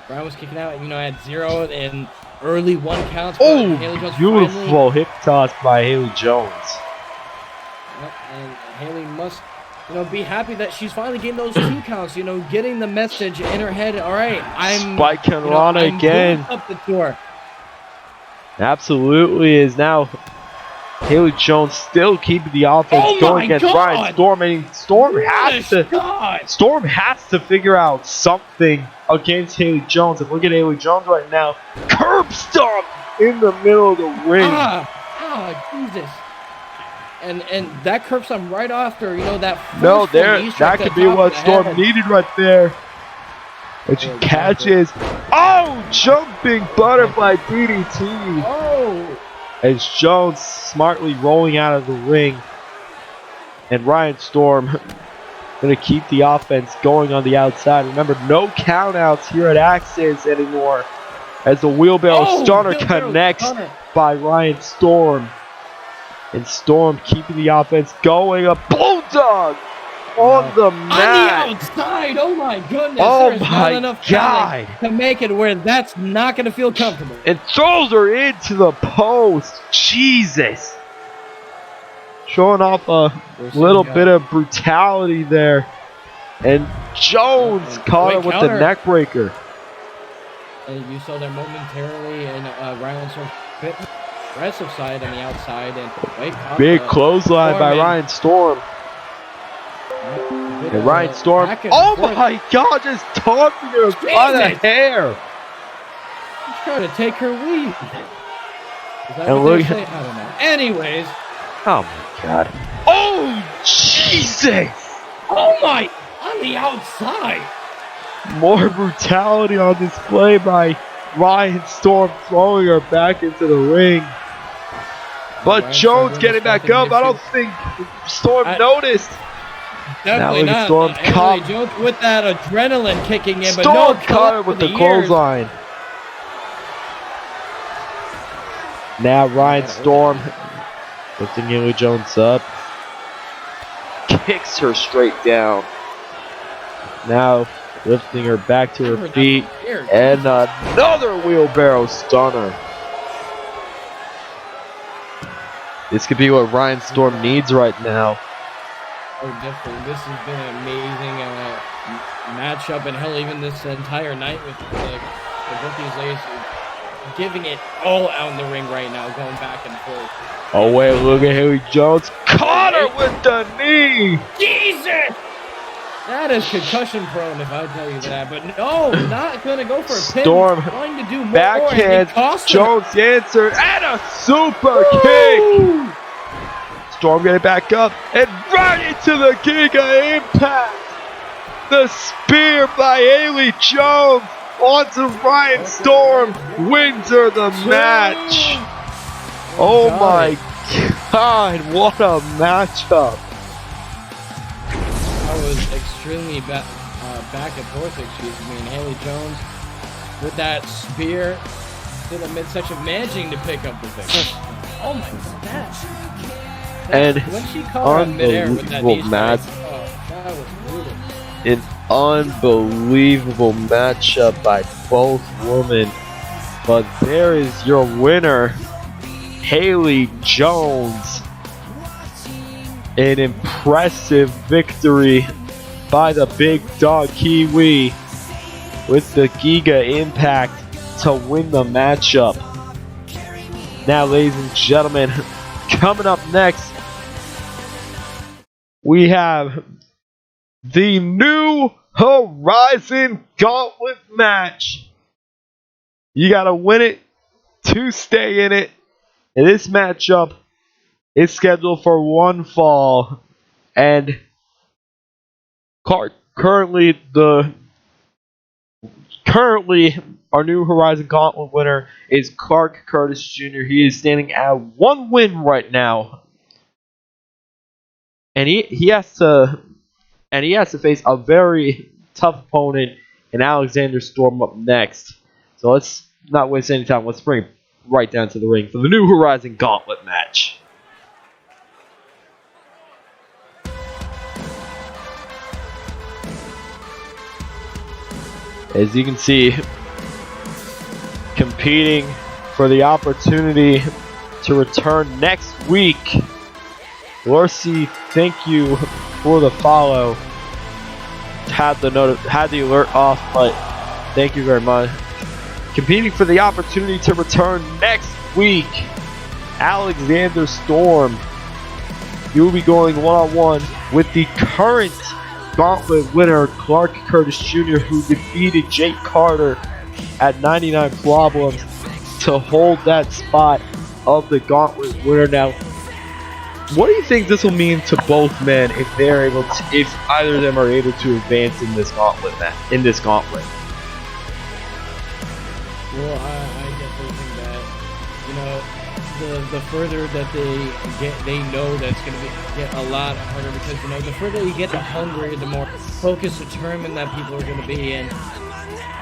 Ryan was kicking out, at 0 and early 1 counts. but Oh, Haley Jones beautiful hip toss by Haley Jones. And Haley must, be happy that she's finally getting those 2 counts. Getting the message in her head. All right, I'm Spike Canrana I'm again. moving up the tour. Absolutely is now Haley Jones still keeping the offense Oh going my against God. Ryan Storm. And Storm has to figure out something against Haley Jones. And look at Haley Jones right now. Curb stomp in the middle of the ring. Jesus. And that curb stomp right after, that No, forceful there, knee strike that to could the be top what of the Storm head. needed right there. And she Oh, exactly. catches. Oh, jumping butterfly DDT. Oh. As Jones smartly rolling out of the ring. And Ryan Storm going to keep the offense going on the outside. Remember, no countouts here at Access anymore. As the wheelbarrow stunner wheelbarrow connects stunner. by Ryan Storm. And Storm keeping the offense going. A bulldog on the On mat. the outside, oh my goodness. Oh There's my not enough talent God. to make it where that's not going to feel comfortable. And throws her into the post. Jesus. Showing off a little bit of brutality there. And Jones caught her Great with counter. the neck breaker. And you saw there momentarily, and Ryan Storm bit aggressive side on the outside, and caught Big the clothesline by Storm, Ryan Storm. bit And of Ryan a Storm. back and Oh forth. my God, just taunting her by the Jesus. hair. He's trying to take her weave. Is that And what they look- say? I don't know. Anyways, Oh my God. Oh, Jesus. oh my, on the outside. More brutality on display by Ryan Storm, throwing her back into the ring. But Ryan Jones Storm getting back up. I don't think Storm noticed. Definitely look at not. Storm Haley caught- Jones with that adrenaline kicking in, but Storm no caught her with the clothesline. Now Ryan Storm lifting Haley Jones up. Kicks her straight down. Now lifting her back to her feet. And another wheelbarrow stunner. This could be what Ryan Storm needs right now. Oh, definitely. This has been an amazing matchup, and hell, even this entire night with both these ladies giving it all out in the ring right now, going back and forth. Oh wait, look at Haley Jones. Caught her with the knee. Jesus! That is concussion prone, if I tell you that. But no, not going to go for a pin. Storm Trying to do more. backhand. And it cost her. Jones answered and a super kick. Storm getting back up and right into the Giga Impact. The spear by Haley Jones onto Ryan Storm wins her the match. Oh my God, what a matchup. That was extremely back and forth, excuse me. And Haley Jones with that spear to the midsection, managing to pick up the victory. Oh my God. And when she caught her midair with that knee match. strike, oh, that was brutal. An unbelievable matchup by both women. But there is your winner, Haley Jones. An impressive victory by the big dog Kiwi with the Giga Impact to win the matchup. Now, ladies and gentlemen, coming up next, we have the New Horizon Gauntlet match. You gotta win it to stay in it. And this matchup is scheduled for one fall. And currently our New Horizon Gauntlet winner is Clark Curtis Jr. He is standing at 1 win right now. And he has to face a very tough opponent in Alexander Storm up next. So let's not waste any time. Let's bring it right down to the ring for the New Horizon Gauntlet match. As you can see, competing for the opportunity to return next week. Lorcy, thank you for the follow. Had the alert off, but thank you very much. Competing for the opportunity to return next week, Alexander Storm. You will be going one-on-one with the current Gauntlet winner, Clark Curtis Jr., who defeated Jake Carter at 99 Problems to hold that spot of the Gauntlet winner. Now, what do you think this will mean to both men if either of them are able to advance in this gauntlet? Well, I definitely think that, the further that they get, they know that's going to get a lot harder, because, the further you get, the hungrier, the more focused, determined that people are going to be. And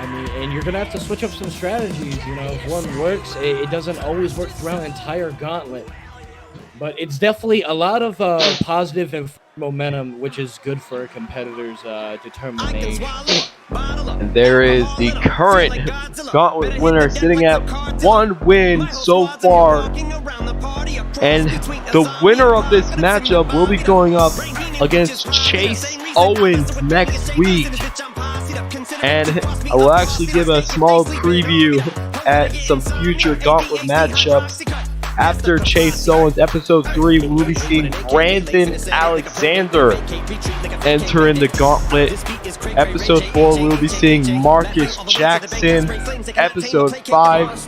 and you're going to have to switch up some strategies. If one works, it doesn't always work throughout an entire gauntlet. But it's definitely a lot of positive and momentum, which is good for a competitor's determination. And there is the current Gauntlet winner sitting at 1 win so far. And the winner of this matchup will be going up against Chase Owens next week. And I will actually give a small preview at some future Gauntlet matchups. After Chase Owens, episode 3, we'll be seeing Brandon Alexander enter in the Gauntlet. Episode 4, we'll be seeing Marcus Jackson. Episode 5,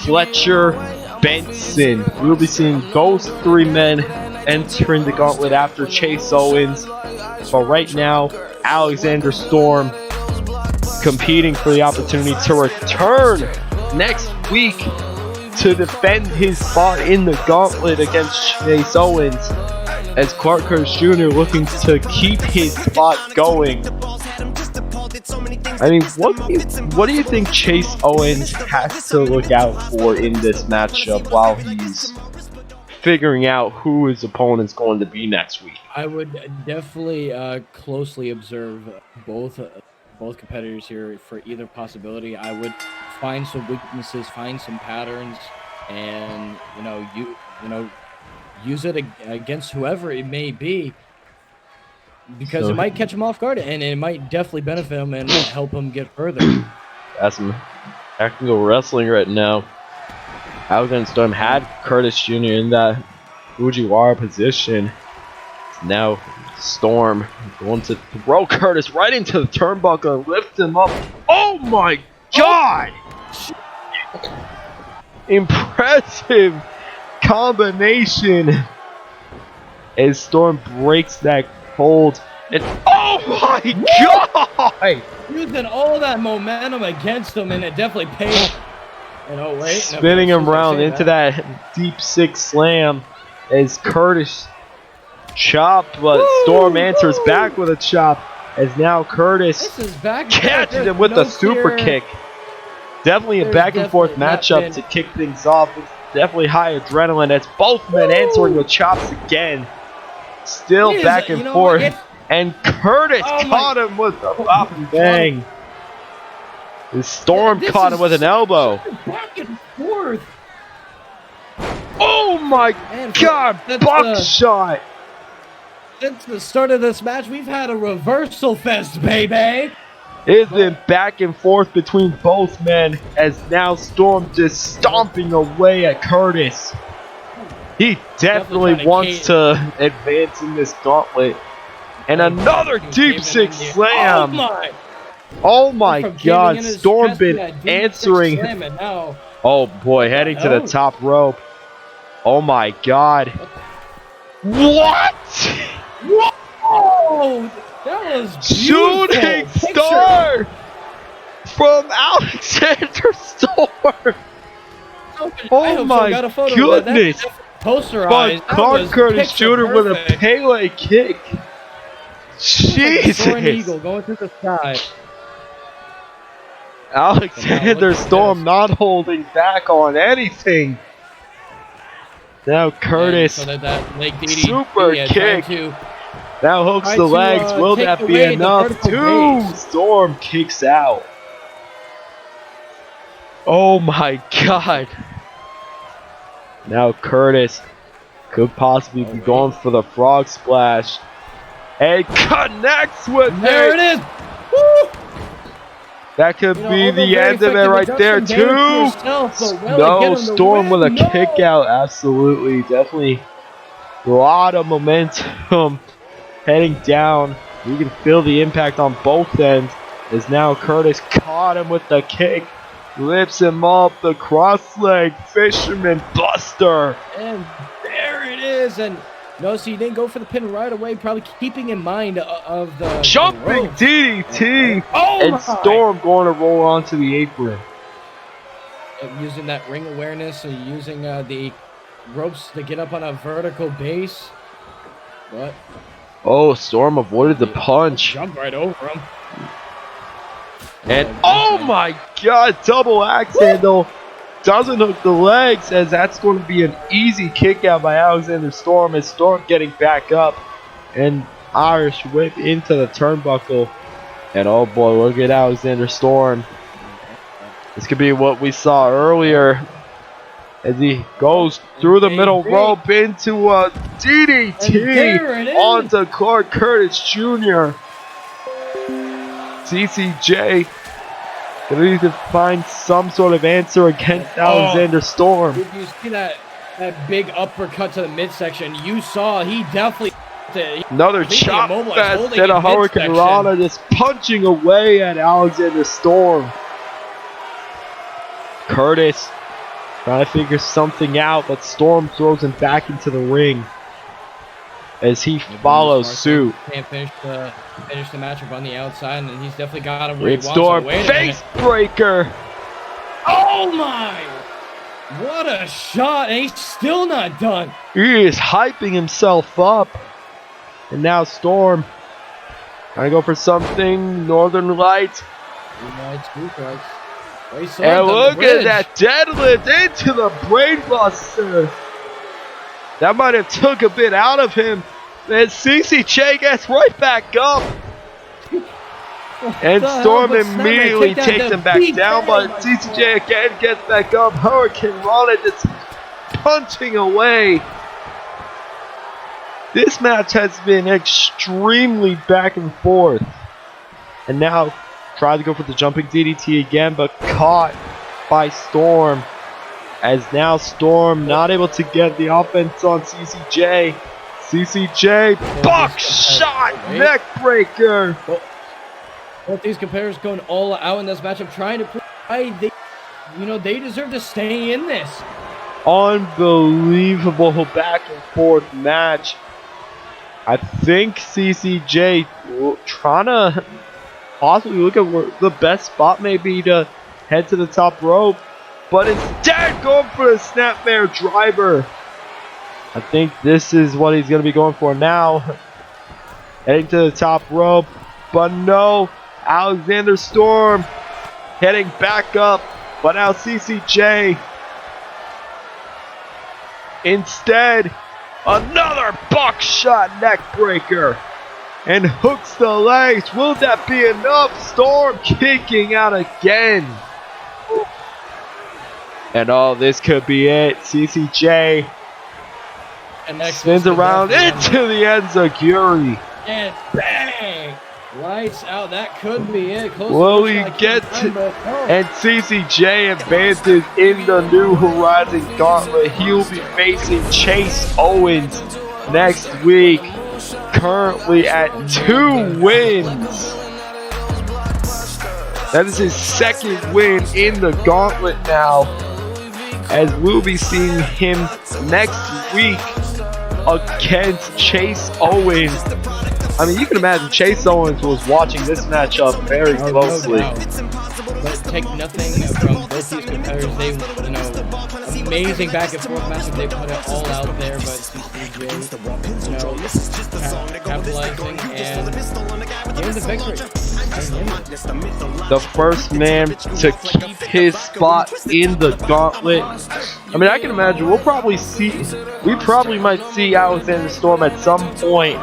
Fletcher Benson. We'll be seeing those 3 men entering the Gauntlet after Chase Owens. But right now, Alexander Storm competing for the opportunity to return next week to defend his spot in the Gauntlet against Chase Owens, as Clark Curtis Jr. looking to keep his spot going. What do you think Chase Owens has to look out for in this matchup while he's figuring out who his opponent's going to be next week? I would definitely closely observe both competitors here for either possibility. I would find some weaknesses, find some patterns, and use it against whoever it may be, because it might catch him off guard, and it might definitely benefit him and help him get further. That's some technical wrestling right now. Alexander Storm had Curtis Jr. in that Fujiwara position. Now Storm going to throw Curtis right into the turnbuckle and lift him up. Oh my God! Impressive combination as Storm breaks that hold. And oh my god! Using all that momentum against him, and it definitely paid. And oh wait, Spinning him around into that deep six slam as Curtis chopped, but Storm answers back with a chop. As now Curtis This is back catches him with a super kick. Definitely a There's back and forth definitely not matchup been- to kick things off. It's definitely high adrenaline as both men answering with chops again. Still It is- back and you know forth. what, it's- And Curtis Oh my- caught him with a pop and bang. The Storm This caught him is with an elbow. Back and forth. Oh my Man, god, that's, buckshot! Since the start of this match, we've had a reversal fest, baby. It's been back and forth between both men as now Storm just stomping away at Curtis. He definitely trying to wants to advance in this gauntlet. And another deep six slam. Oh my From god, caving in his Storm chest to been that deep six answering. slam, and now Oh boy, heading to the hell? top rope. Oh my god. What? whoa, that was beautiful. Shooting Picture- star from Alexander Storm. I Oh hope my so. Got a photo of that. goodness. Posterized. But That Clark was Curtis picture Jr. with a perfect. Pele kick. Soaring Jesus. eagle going through the sky. Alexander look at Storm this. not holding back on anything. Now Curtis And so that leg DDT, super trying kick. to- now hooks Try the to, legs. Will take that be away the enough? vertical Two. base. Storm kicks out. Oh my god. Now Curtis could possibly be going for the frog splash. And connects with There it is. Woo! That could You know, be although the very end of it effective, right does there some damage to too. herself, but will it No, get him the Storm with a win? No. kick out. Absolutely. Definitely a lot of momentum heading down. You can feel the impact on both ends. As now Curtis caught him with the kick. Lifts him up. The cross leg fisherman buster. And there it is. And notice he didn't go for the pin right away, probably keeping in mind of the Jumping ropes. DDT. Oh And my! Storm going to roll onto the apron. Using that ring awareness and using the ropes to get up on a vertical base. But Oh, Storm avoided the punch. jump right over him. And oh my god, double axe handle. Doesn't hook the legs, as that's going to be an easy kick out by Alexander Storm. As Storm getting back up. And Irish whip into the turnbuckle. And oh boy, look at Alexander Storm. This could be what we saw earlier. As he goes through the middle rope into a And there it DDT is. onto Clark Curtis Jr. CCJ gonna need to find some sort of answer against Alexander Storm. Did you see that big uppercut to the midsection? You saw he definitely. Another completely chop immobilized, fest holding and a in Hurricane midsection. Rana just punching away at Alexander Storm. Curtis trying to figure something out, but Storm throws him back into the ring as he follows suit. Can't finish the matchup on the outside, and he's definitely got him where he Great wants Storm him. Wait a face minute. breaker. Oh my! What a shot, and he's still not done. He is hyping himself up. And now Storm trying to go for something. Northern Lights. And look at that deadlift into the brainbuster. That might have took a bit out of him. And CCJ gets right back up. And Storm immediately takes him back down, but CCJ again gets back up. Hurricane Rana just punching away. This match has been extremely back and forth. And now tried to go for the jumping DDT again, but caught by Storm. As now Storm not able to get the offense on CCJ. CCJ, buckshot, neck breaker. Both these competitors going all out in this matchup, trying to prove why they deserve to stay in this. Unbelievable back and forth match. I think CCJ trying to possibly look at where the best spot may be to head to the top rope, but instead going for the snapmare driver. I think this is what he's going to be going for now. Heading to the top rope, but no, Alexander Storm heading back up, but now CCJ instead another buckshot neck breaker and hooks the legs. Will that be enough? Storm kicking out again. And oh, this could be it. CCJ spins around into the Enziguri. And bang! Lights out. That could be it. Will we get to... And CCJ advances in the New Horizon Gauntlet. He'll be facing Chase Owens next week. Currently at 2 wins. That is his second win in the Gauntlet now. As we'll be seeing him next week against Chase Owens. I mean, you can imagine Chase Owens was watching this matchup very closely. But take nothing from both these competitors. They, amazing back and forth matchup. They put it all out there, but CCJ, capitalizing and getting the victory. The first man to keep his spot in the Gauntlet. I mean, I can imagine we probably might see Alexander Storm at some point.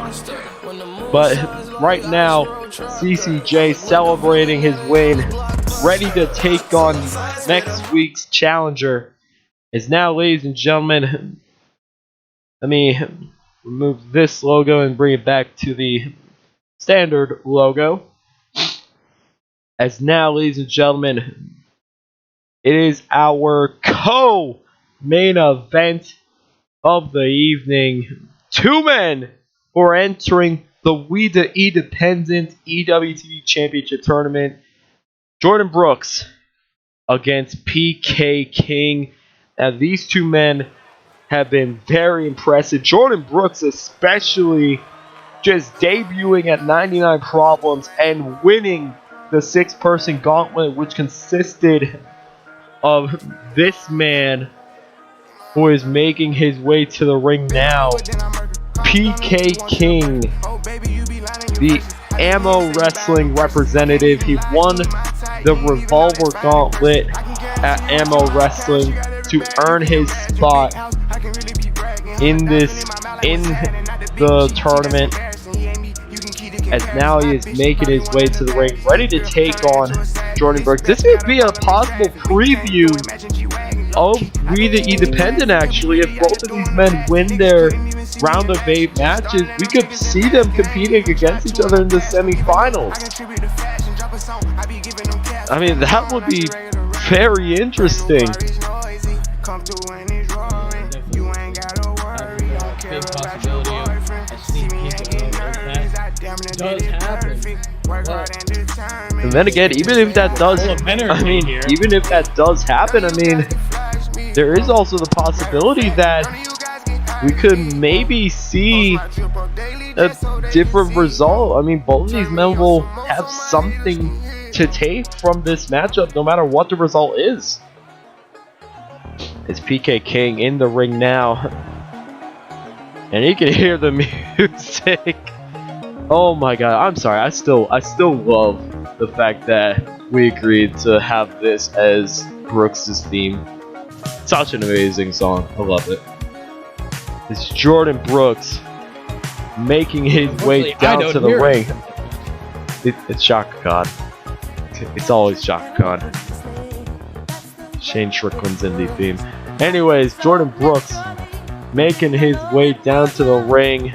But right now, CCJ celebrating his win, ready to take on next week's challenger. Is now, ladies and gentlemen, let me remove this logo and bring it back to the standard logo. As now, ladies and gentlemen, it is our co-main event of the evening. 2 men who are entering the We the Independent EWTV Championship Tournament. Jordan Brooks against PK King. Now, these 2 men have been very impressive. Jordan Brooks especially just debuting at 99 Problems and winning the 6-person gauntlet, which consisted of this man who is making his way to the ring now. PK King, the Ammo Wrestling representative. He won the Revolver Gauntlet at Ammo Wrestling to earn his spot in the tournament. As now he is making his way to the ring, ready to take on Jordan Brooks. This would be a possible preview of We the Independent, actually. If both of these men win their round of 8 matches, we could see them competing against each other in the semifinals. I mean, that would be very interesting. Big possibility of a sneak peek of that does happen. And then again, even if that does, even if that does happen, I mean, there is also the possibility that we could maybe see a different result. I mean, both of these men will have something to take from this matchup, no matter what the result is. It's PK King in the ring now, and you can hear the music. Oh my god, I'm sorry. I still love the fact that we agreed to have this as Brooks' theme. Such an amazing song. I love it. It's Jordan Brooks making his way down to the ring. It's Shaka Khan. It's always Shaka Khan. Shane Strickland's indie theme. Anyways, Jordan Brooks making his way down to the ring.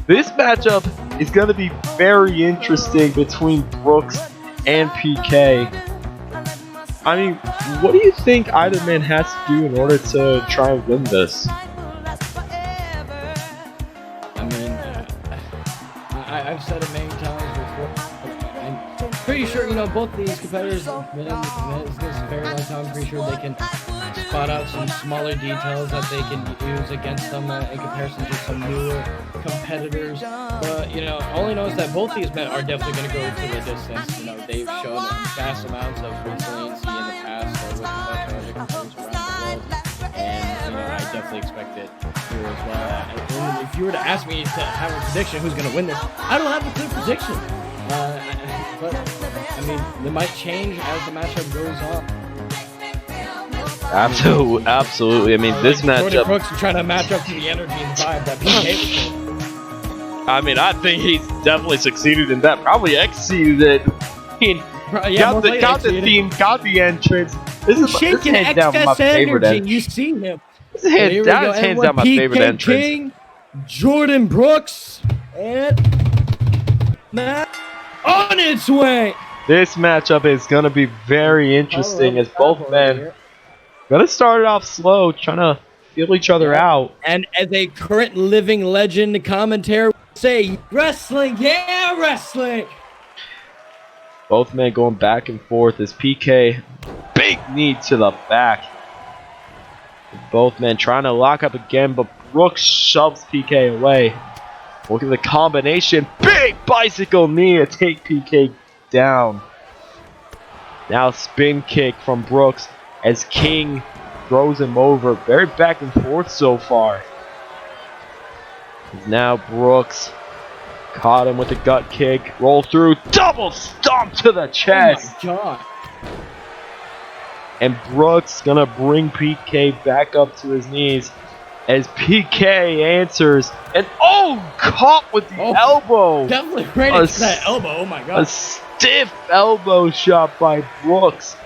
This matchup is going to be very interesting between Brooks and PK. I mean, what do you think either man has to do in order to try and win this? I mean, I've said it many times before. I'm pretty sure, know, both of these competitors, man, it's this a very long time. I'm pretty sure they can spot out some smaller details that they can use against them in comparison to some newer competitors. But, you know, all I know is that both these men are definitely going to go for the distance. You know, they've shown vast amounts of resiliency in the past with other competitors around the world. And, you know, I definitely expect it here as well. And if you were to ask me to have a prediction who's going to win this, I don't have a clear prediction. But, I mean, it might change as the matchup goes on. Absolutely. I mean, this Jordan matchup. Brooks is trying to match up to the energy and vibe that PK was doing. I mean, I think he's definitely succeeded in that. Probably exceeded it. Got the theme, got the entrance. This is shaking hands down my excess favorite energy. entrance. You see him. This is hands down my favorite PK entrance. King, Jordan Brooks, and Matt on its way. This matchup is going to be very interesting as both men going to start it off slow, trying to feel each other out. And as a current living legend commentator would say, wrestling, yeah, wrestling. Both men going back and forth as PK, big knee to the back. Both men trying to lock up again, but Brooks shoves PK away. Look at the combination, big bicycle knee to take PK down. Now spin kick from Brooks as King throws him over. Very back and forth so far. Now Brooks caught him with a gut kick. Roll through. Double stomp to the chest. Oh my God. And Brooks gonna bring PK back up to his knees as PK answers. And caught with the elbow. Definitely right into that elbow. Oh my God. A stiff elbow shot by Brooks.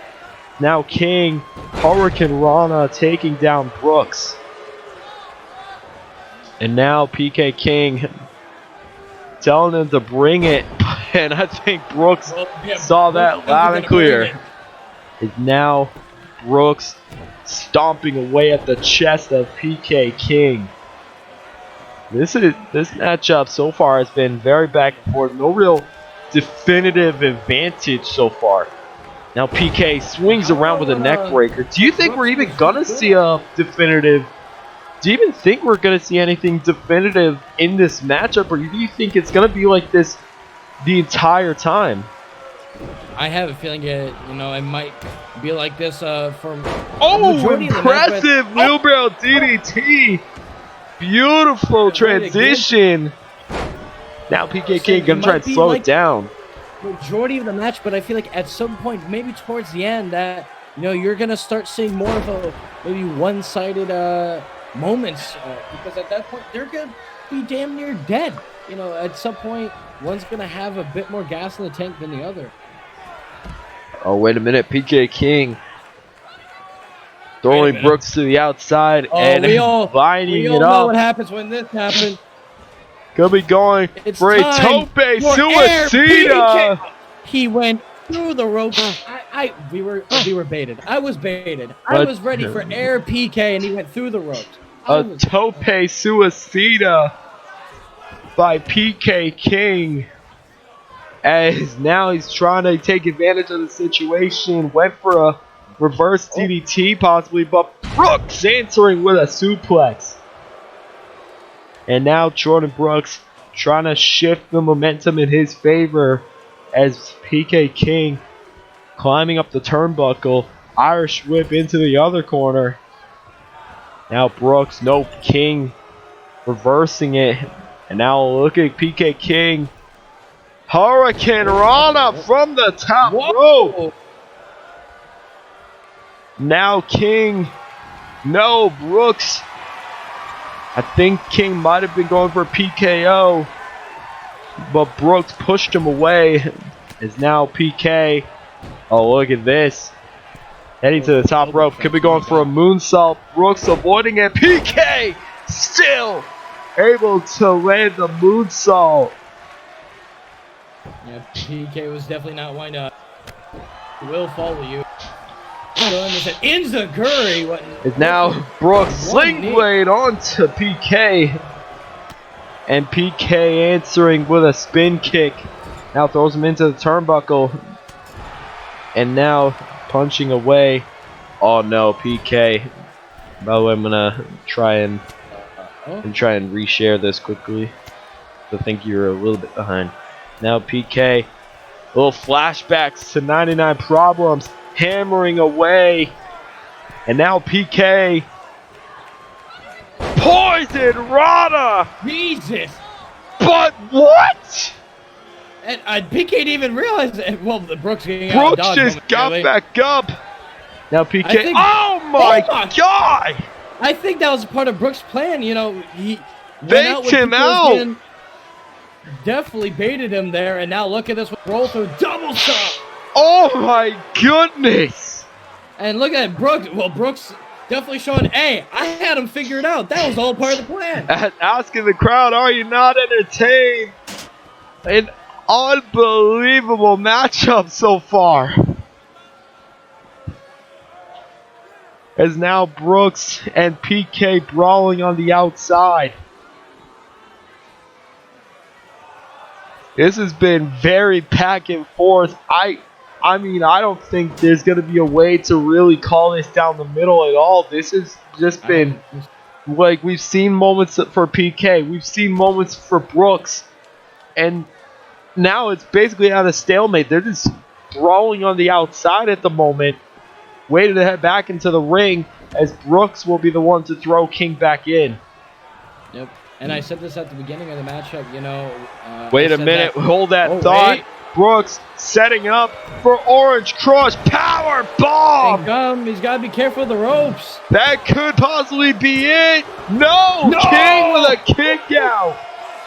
Now King, Hurricane Rana taking down Brooks. And now PK King telling him to bring it. And I think Brooks saw that loud and clear. Is now Brooks stomping away at the chest of PK King. This matchup so far has been very back and forth. No real definitive advantage so far. Now PK swings around with a neck breaker. Do you think we're even gonna see a definitive? Do you even think we're gonna see anything definitive in this matchup, or do you think it's gonna be like this the entire time? I have a feeling it might be like this for impressive wheelbarrow DDT. Beautiful transition. Now PK King gonna try and slow it down. Majority of the match, but I feel like at some point, maybe towards the end, that you're gonna start seeing more of a maybe one-sided moments because at that point they're gonna be damn near dead. At some point, one's gonna have a bit more gas in the tank than the other. Oh, wait a minute, PK King throwing Brooks to the outside and lining it know up. What happens when this happens? Could be going for a tope suicida. He went through the ropes. We were baited. I was baited. I was ready for air PK, and he went through the ropes. A tope suicida by PK King. As now he's trying to take advantage of the situation. Went for a reverse DDT possibly, but Brooks answering with a suplex. And now Jordan Brooks trying to shift the momentum in his favor as PK King climbing up the turnbuckle. Irish whip into the other corner. Now Brooks, King reversing it. And now look at PK King. Hurricane Rana from the top rope. Now King. No, Brooks. I think King might have been going for a PKO, but Brooks pushed him away. Is now PK. Oh, look at this. Heading to the top rope. Could be going for a moonsault. Brooks avoiding it. PK still able to land the moonsault. Yeah, PK was definitely not wind up. Will follow you. Enziguri is now Brooks sling blade onto PK. And PK answering with a spin kick. Now throws him into the turnbuckle. And now punching away. Oh no, PK. By the way, I'm gonna try and reshare this quickly. I think you're a little bit behind. Now PK. Little flashbacks to 99 Problems. Hammering away. And now PK. Poison Rana! Jesus! But what? And PK didn't even realize it. Well, the Brooks getting out of Brooks dodge just got momentarily. back up. Now PK. I think- Oh my Oh my- god! I think that was part of Brooks' plan. You know, he went Faked out when him PK was out. getting- Definitely baited him there, and now look at this roll through double shot. Oh my goodness! And look at Brooks. Well, Brooks definitely showing, hey, I had him figured out. That was all part of the plan. Asking the crowd, are you not entertained? An unbelievable matchup so far. As now Brooks and PK brawling on the outside. This has been very back and forth. I mean, I don't think there's going to be a way to really call this down the middle at all. This has just been, like, we've seen moments for PK. We've seen moments for Brooks. And now it's basically at a stalemate. They're just brawling on the outside at the moment. Waiting to head back into the ring as Brooks will be the one to throw King back in. Yep. And I said this at the beginning of the matchup, you know. Wait I a said minute. that- Hold that Oh, thought. wait. Brooks setting up for Orange Crush. Power bomb. He's got to be careful of the ropes. That could possibly be it. No! No! King with a kick out.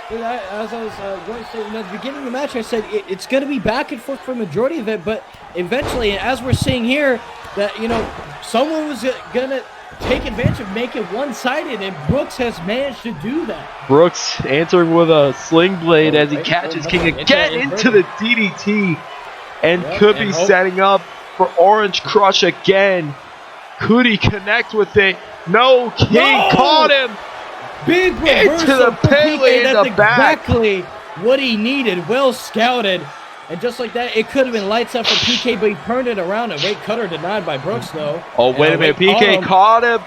As I was going to say, at the beginning of the match, I said it's going to be back and forth for the majority of it, but eventually, as we're seeing here, that, you know, someone was going to take advantage of making it one-sided, and Brooks has managed to do that. Brooks answering with a sling blade as he right. catches Oh, King it's again a into the DDT. And Yep, could and be hope- setting up for Orange Crush again. Could he connect with it? No, King No! caught him. Big reversal Into the from Pele PK. in That's the back. exactly what he needed. Well scouted. And just like that, it could have been lights up for PK, but he turned it around. And weight cutter denied by Brooks, though. Oh, wait a And minute. weight PK caught him.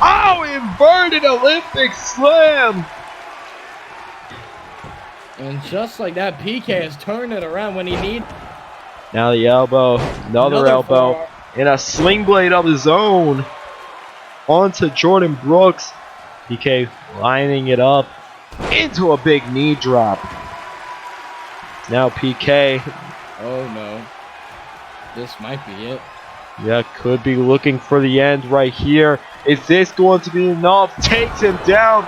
Oh, inverted Olympic slam. And just like that, PK has turned it around when he needs. Now the elbow. Another elbow. forearm. And a sling blade of his own. Onto Jordan Brooks. PK lining it up into a big knee drop. Now PK, Oh, no. This might be it. yeah, could be looking for the end right here. Is this going to be enough? Takes him down.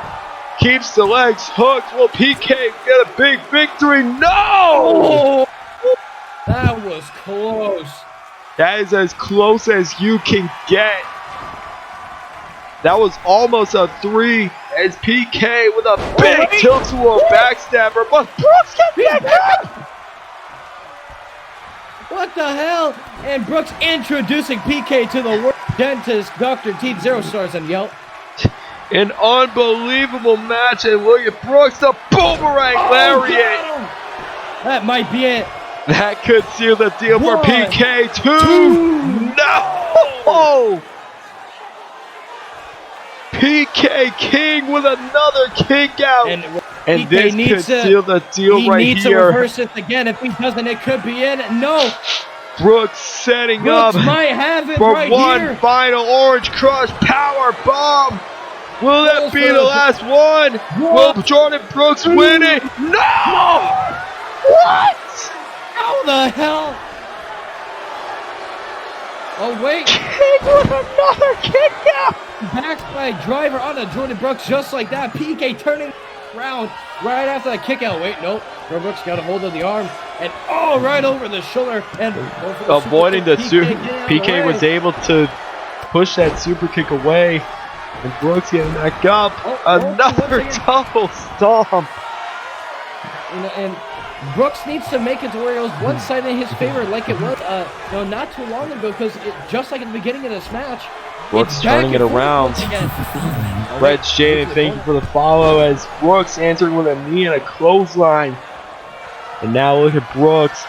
Keeps the legs hooked. Will PK get a big victory? No! Oh, that was close. That is as close as you can get. That was almost a 3 as PK with a big wait. tilt to a backstabber, but Brooks can back up. What the hell? And Brooks introducing PK to the world dentist, Dr. Teeth, 0 stars and Yelp. An unbelievable match, and William Brooks, the boomerang lariat. got him. That might be it. That could seal the deal for One, PK. Two. two. No! PK King with another kick out. And And PK this needs could to- seal the deal he right needs to here. reverse it again. If he doesn't, it could be it. No, Brooks setting Brooks up might have it for right one here. final Orange Crush power bomb. Will that be the Also- last one? Will Jordan Brooks win it? No! What? How the hell? Oh, wait. King with another kick out. Back by driver on a Jordan Brooks just like that. PK turning around right after that kick out. Wait, nope. Brooks got a hold of the arm and right over the shoulder and Avoiding the super. getting out of PK the was way. able to push that super kick away. And Brooks getting back up. Another once again. double stomp. And Brooks needs to make it to where it was one side in his favor, like it was, not too long ago. Because just like at the beginning of this match, Brooks it's back turning it and forth around. once again. For following. Red Jaden, thank you for the follow as Brooks answered with a knee and a clothesline. And now look at Brooks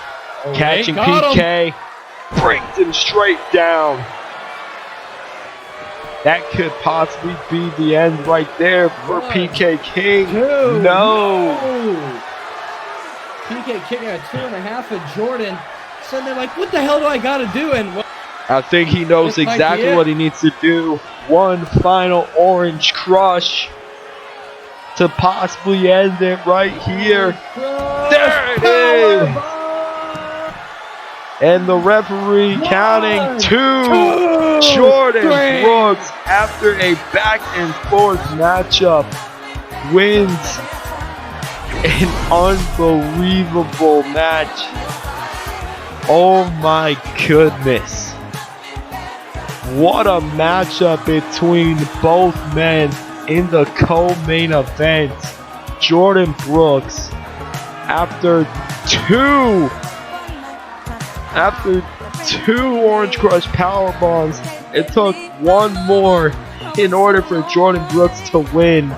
catching got him. PK. brings him straight down. That could possibly be the end right there for PK King. No. PK King at 2.5 of Jordan. So they're like, what the hell do I got to do? And I think he knows This might be exactly it. what he needs to do. One final Orange Crush to possibly end it right here. There it is! And the referee counting two. Jordan three. Brooks, after a back and forth matchup, wins an unbelievable match. Oh my goodness. What a matchup between both men in the co-main event. Jordan Brooks, after two Orange Crush power bombs, it took one more in order for Jordan Brooks to win.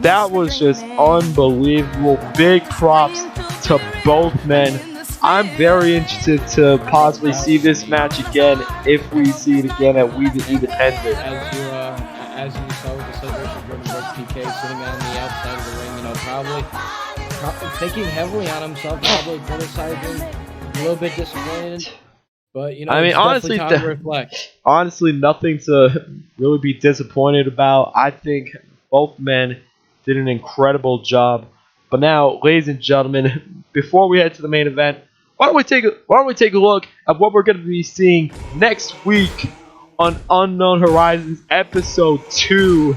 That was just unbelievable. Big props to both men. I'm very interested to possibly see this match again if we see it again at We the Independent. As you saw with the celebration of Jordan Brooks, PK sitting on the outside of the ring, you know, probably thinking heavily on himself, probably criticizing, a little bit disappointed. But you know, I mean, it's honestly, definitely time to reflect. Honestly, nothing to really be disappointed about. I think both men did an incredible job. But now, ladies and gentlemen, before we head to the main event, why don't we take a look at what we're going to be seeing next week on Unknown Horizons episode 2.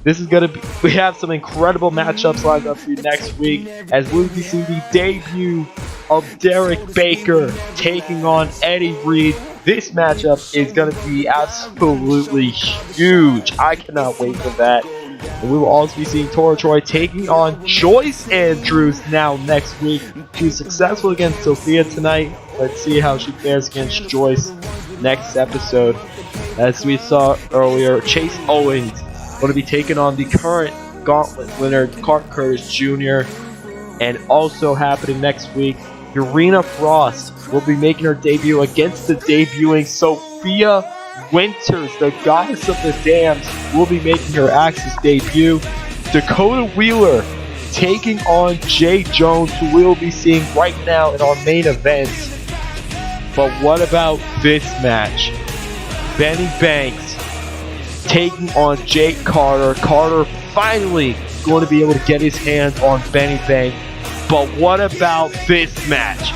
This is going to be, we have some incredible matchups lined up for you next week, as we'll be seeing the debut of Derek Baker taking on Eddie Reed. This matchup is going to be absolutely huge. I cannot wait for that. And we will also be seeing Tora Troy taking on Joyce Andrews now next week. She was successful against Sophia tonight. Let's see how she fares against Joyce next episode. As we saw earlier, Chase Owens going to be taking on the current Gauntlet winner, Clark Curtis Jr. And also happening next week, Urena Frost will be making her debut against the debuting Sophia Winters, the goddess of the dams, will be making her Axis debut. Dakota Wheeler taking on Jay Jones, who we will be seeing right now in our main event. But what about this match? Benny Banks taking on Jake Carter. Carter finally going to be able to get his hands on Benny Banks. But what about this match?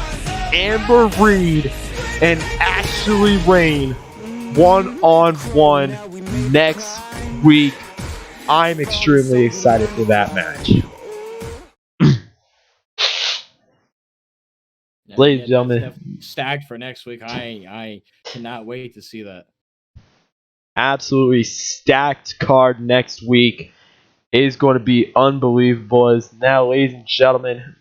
Amber Reed and Ashley Rain one-on-one next week. I'm extremely excited for that match. Ladies and gentlemen, Definitely stacked for next week. I cannot wait to see that. absolutely stacked card next week is going to be unbelievable. As now, ladies and gentlemen,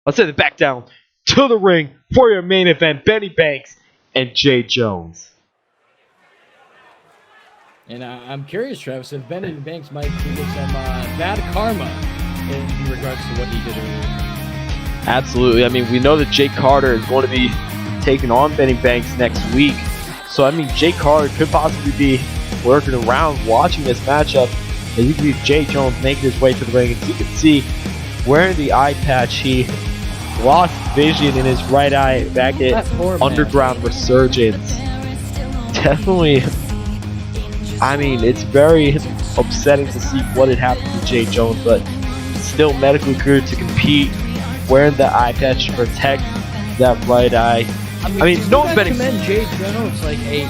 let's send it back down to the ring for your main event, Benny Banks and Jay Jones. And I'm curious, Travis, if Benny Banks might get some bad karma in regards to what he did earlier. Absolutely. I mean, we know that Jake Carter is going to be taking on Benny Banks next week. So, I mean, Jake Carter could possibly be lurking around watching this matchup. And you can see Jay Jones making his way to the ring. As you can see, wearing the eye patch, he lost vision in his right eye back at Underground Resurgence. Definitely, I mean, it's very upsetting to see what had happened to Jay Jones, but still medically cleared to compete, wearing the eye patch to protect that right eye. I mean, no one's betting. Commend Jay Jones, like a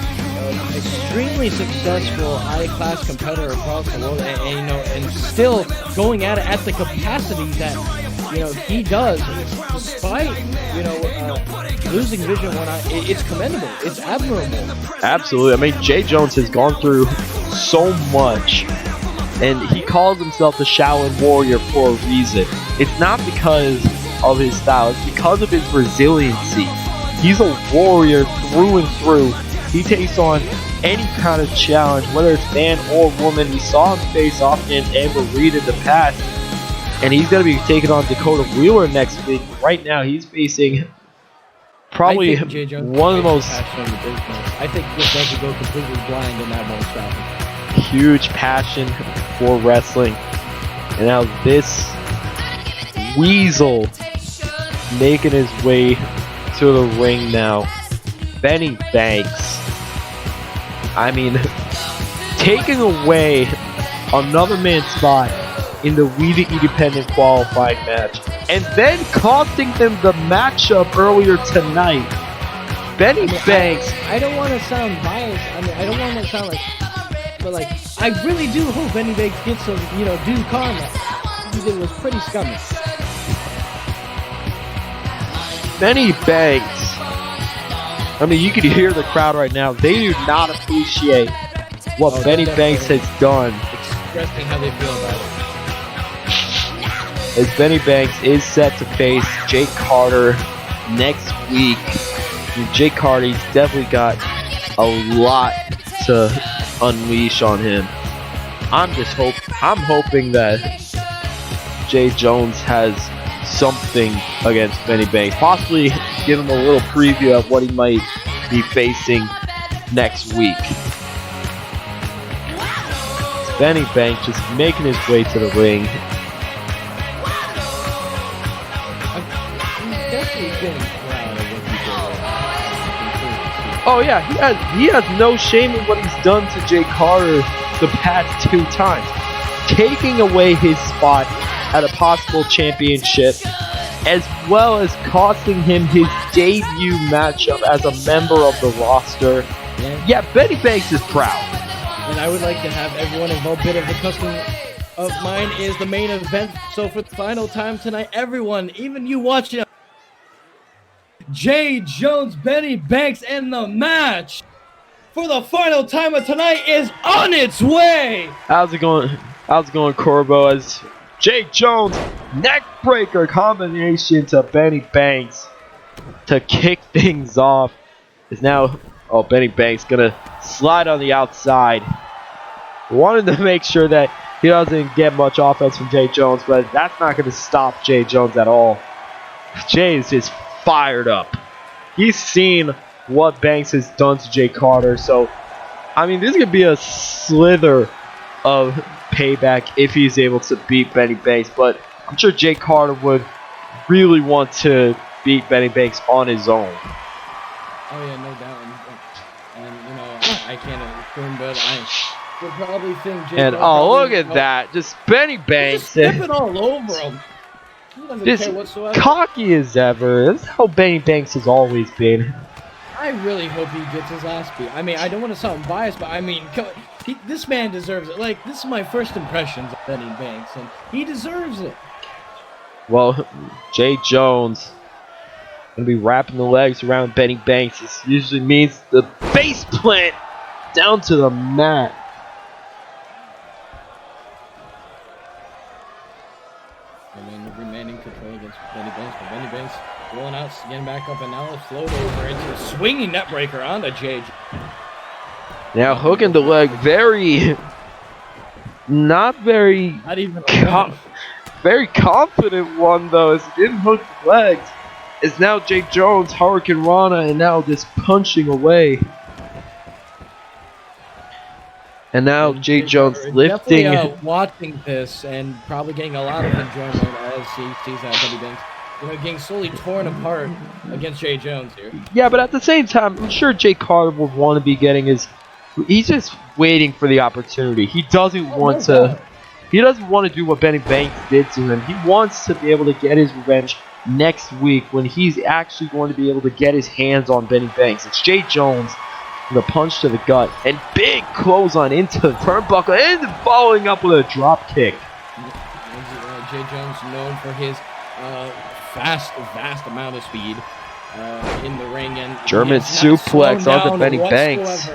extremely successful high-class competitor across the world, and you know, and still going at it at the capacity that he does, despite losing vision one eye. It's commendable. It's admirable. Absolutely. I mean, Jay Jones has gone through so much, and he calls himself the Shaolin Warrior for a reason. It's not because of his style. It's because of his resiliency. He's a warrior through and through. He takes on any kind of challenge, whether it's man or woman. We saw him face off against Amber Reed in the past, and he's going to be taking on Dakota Wheeler next week. Right now, he's facing probably I think Jay Jones one of the is most passionate in the business. I think this guy could go completely blind and that won't stop him. huge passion for wrestling. And now this weasel making his way to the ring now. Benny Banks. I mean, taking away another man's spot in the We the Independent qualifying match, and then costing them the matchup earlier tonight. Benny Banks. I don't want to sound biased. I mean, I don't want to sound like, but like, I really do hope Benny Banks gets some, due karma. What he did was pretty scummy. Benny Banks. I mean, you can hear the crowd right now. They do not appreciate what Benny Banks has done. Expressing how they feel about it. As Benny Banks is set to face Jake Carter next week. And Jake Carter, he's definitely got a lot to unleash on him. I'm hoping that Jay Jones has something against Benny Banks. Possibly give him a little preview of what he might be facing next week. Benny Banks just making his way to the ring. I'm definitely getting proud of what he did. Oh yeah, he has no shame in what he's done to Jake Carter the past 2 times. Taking away his spot at a possible championship, as well as costing him his debut matchup as a member of the roster. Yeah, Benny Banks is proud. And I would like to have everyone involved. Bit of a custom of mine is the main event. So for the final time tonight, everyone, even you watching, Jay Jones, Benny Banks, and the match for the final time of tonight is on its way. How's it going? How's it going, Corbo? As Jay Jones neckbreaker combination to Benny Banks to kick things off. Is now Benny Banks gonna slide on the outside. Wanted to make sure that he doesn't get much offense from Jay Jones, but that's not gonna stop Jay Jones at all. Jay is just fired up. He's seen what Banks has done to Jay Carter, so I mean, this could be a slither of payback if he's able to beat Benny Banks, but I'm sure Jay Carter would really want to beat Benny Banks on his own. Oh yeah, no doubt. And I can't assume, but I would probably think. Jay And look at that, just Benny Banks, just stepping all over him. He doesn't just care whatsoever. cocky as ever. That's how Benny Banks has always been. I really hope he gets his ass beat. I mean, I don't want to sound biased, but I mean, this man deserves it. Like, this is my first impressions of Benny Banks, and he deserves it. Well, Jay Jones gonna be wrapping the legs around Benny Banks. This usually means the face plant down to the mat. I mean, remaining control against Benny Banks, but Benny Banks rolling out, getting back up, and now a float over into a swinging neckbreaker onto Jay. Now hooking the leg, not even very confident one though, as he didn't hook the legs. Is now Jay Jones, Hurricane Rana, and now just punching away. And now Jay Jones lifting. Definitely, watching this and probably getting a lot of enjoyment as he sees Benny Banks, getting slowly torn apart against Jay Jones here. Yeah, but at the same time, I'm sure Jay Carter would want to be getting his. He's just waiting for the opportunity. He doesn't want to. He doesn't want to do what Benny Banks did to him. He wants to be able to get his revenge next week when he's actually going to be able to get his hands on Benny Banks. It's Jay Jones with a punch to the gut and big clothesline into the turnbuckle and following up with a drop kick. Jay Jones known for his vast amount of speed in the ring, and German suplex onto Benny Banks.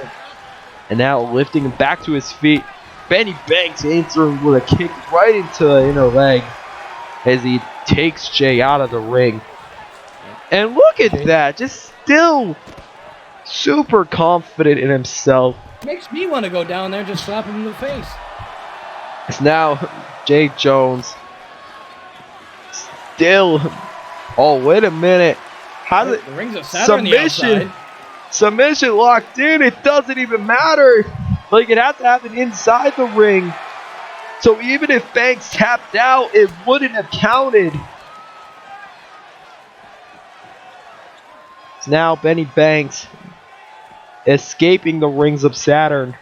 And now lifting him back to his feet. Benny Banks answering with a kick right into the inner leg as he takes Jay out of the ring. And look at that, just still super confident in himself. Makes me want to go down there and just slap him in the face. It's now Jay Jones still. Oh, wait a minute. How did The rings of Saturn on the outside. submission locked in? It doesn't even matter. Like, it had to happen inside the ring. So even if Banks tapped out, it wouldn't have counted. It's now Benny Banks escaping the rings of Saturn.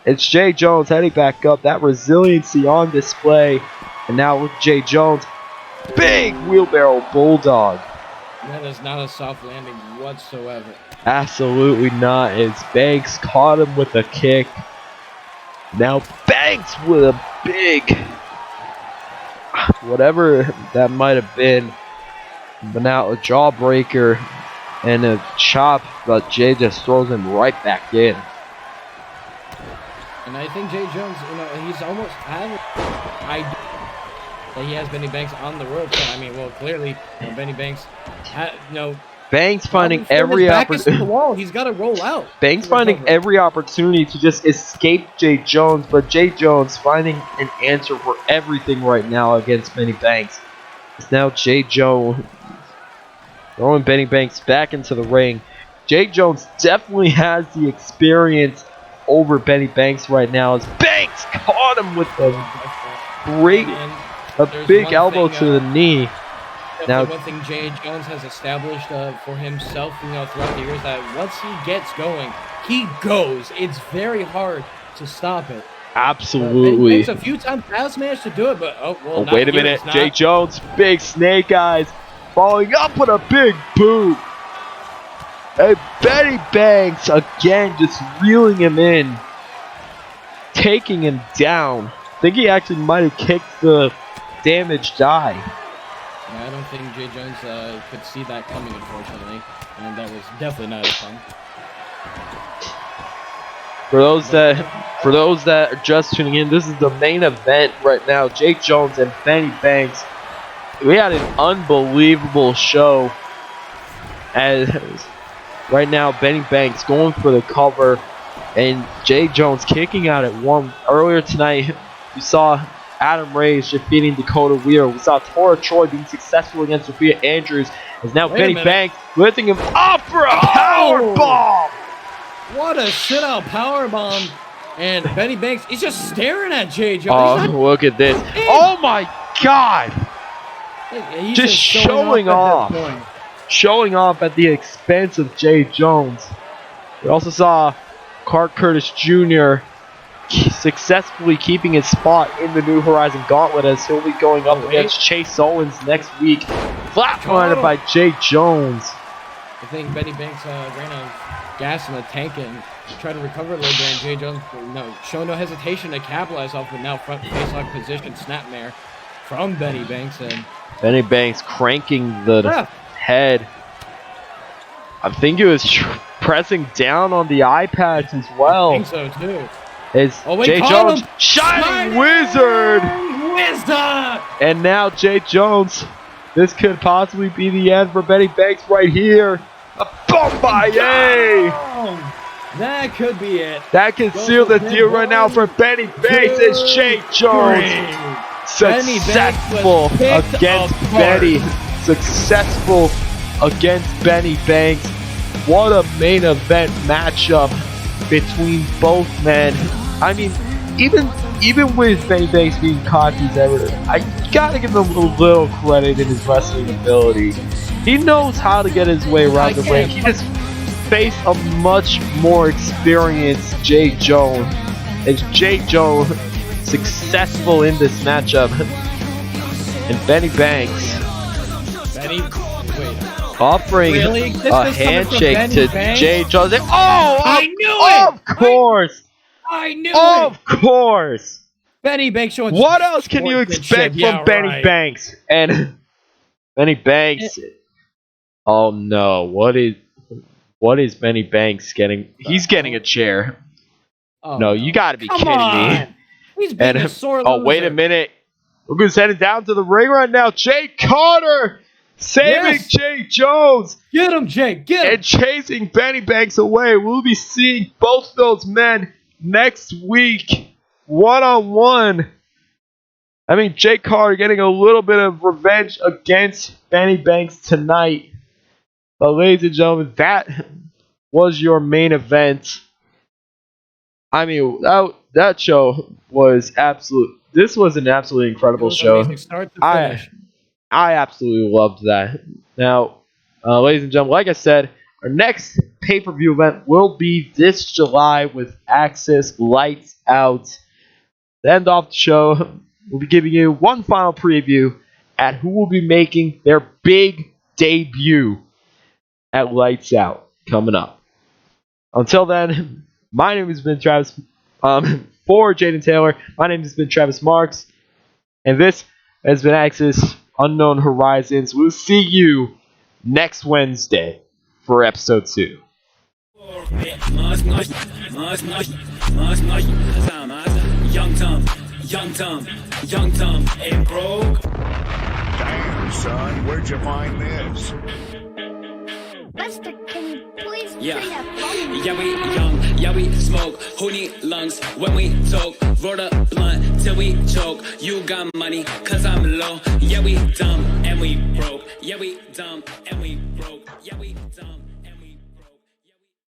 It's Jay Jones heading back up. That resiliency on display. And now with Jay Jones. Big wheelbarrow bulldog. That is not a soft landing whatsoever. Absolutely not. It's Banks caught him with a kick. Now Banks with a big, whatever that might have been, but now a jawbreaker and a chop, but Jay just throws him right back in. And I think Jay Jones, he's almost that he has Benny Banks on the ropes. I mean, well, clearly, Benny Banks, Banks finding before his every back is to the opportunity. wall. He's got to roll out. Banks to finding recover. every opportunity to just escape Jay Jones, but Jay Jones finding an answer for everything right now against Benny Banks. It's now Jay Jones throwing Benny Banks back into the ring. Jay Jones definitely has the experience over Benny Banks right now, as Banks caught him with a big one elbow thing, to the knee. Now, one thing Jay Jones has established for himself, throughout the years, that once he gets going, he goes. It's very hard to stop it. absolutely. Banks a few times has managed to do it, but not Wait a here, minute. it's not. Jay Jones, big snake eyes, following up with a big boot. And Benny Banks again just reeling him in, taking him down. I think he actually might have kicked the damaged eye. Yeah, I don't think Jay Jones could see that coming, unfortunately, and that was definitely not fun. For those that are just tuning in, this is the main event right now. Jay Jones and Benny Banks. We had an unbelievable show. As right now, Benny Banks going for the cover, and Jay Jones kicking out at one. Earlier tonight, we saw Adam Reyes defeating Dakota Wheeler. We saw Tora Choi being successful against Sophia Andrews. As now Wait a Benny minute. Banks lifting him up for a power bomb. What a sit-out powerbomb. And Benny Banks, he's just staring at Jay Jones. Oh, look at this. Oh my God. He's just showing off. at this point. Showing off at the expense of Jay Jones. We also saw Clark Curtis Jr. successfully keeping his spot in the New Horizon Gauntlet, as he'll be going up against Chase Owens next week. Flatlined by Jay Jones. I think Benny Banks ran out of gas in the tank and tried to recover a little bit, and Jay Jones showing no hesitation to capitalize off the now front face-lock position snapmare from Benny Banks. And Benny Banks cranking the head. I think he was pressing down on the eye patch as well. I think so too. Is Oh, wait, Jay call Jones him. Shining Wizard? Wizard! And now Jay Jones. This could possibly be the end for Benny Banks right here. A Bombaye! That could be it. That can seal the deal right now for Benny Banks. It's Jay Jones. Benny Banks Successful was picked against apart. Benny. Successful against Benny Banks. What a main event matchup between both men. I mean, even with Benny Banks being cocky as ever, I gotta give him a little credit in his wrestling ability. He knows how to get his way around the ring. He just faced a much more experienced Jay Jones. As Jay Jones successful in this matchup, and Benny Banks offering Really? This a is coming from handshake Benny to Banks? Jay Jones. Oh, I knew it! Of course. I knew Of course. Benny Banks showing What else can you expect from Benny Banks? And Benny Banks. Oh no! What is Benny Banks getting? He's getting a chair. Oh, No, you got to be Come kidding on. me. He's being a sore Oh, wait a loser. minute. Look who's headed down to the ring right now. Jay Carter saving Yes. Jay Jones Get him, Jake. Get him. and chasing Benny Banks away. We'll be seeing both those men next week, one-on-one. I mean, Jay Carter getting a little bit of revenge against Benny Banks tonight. But ladies and gentlemen, that was your main event. I mean, that show was absolute. This was an absolutely It incredible was show. amazing, start to finish. I absolutely loved that. Now, ladies and gentlemen, like I said, our next pay-per-view event will be this July with Axis Lights Out. To end off the show, we'll be giving you one final preview at who will be making their big debut at Lights Out coming up. Until then, my name has been Travis. For Jaden Taylor, my name has been Travis Marks, and this has been Axis Unknown Horizons. We'll see you next Wednesday for episode 2. Young dumb, and broke. Damn, son, where'd you find this? Buster, can you please Yeah. play that phone? Yeah, we young, yeah, we smoke. Who need lungs when we talk? Roll the blunt till we choke. You got money, cause I'm low. Yeah, we dumb and we broke. Yeah, we dumb and we broke. Yeah, we dumb.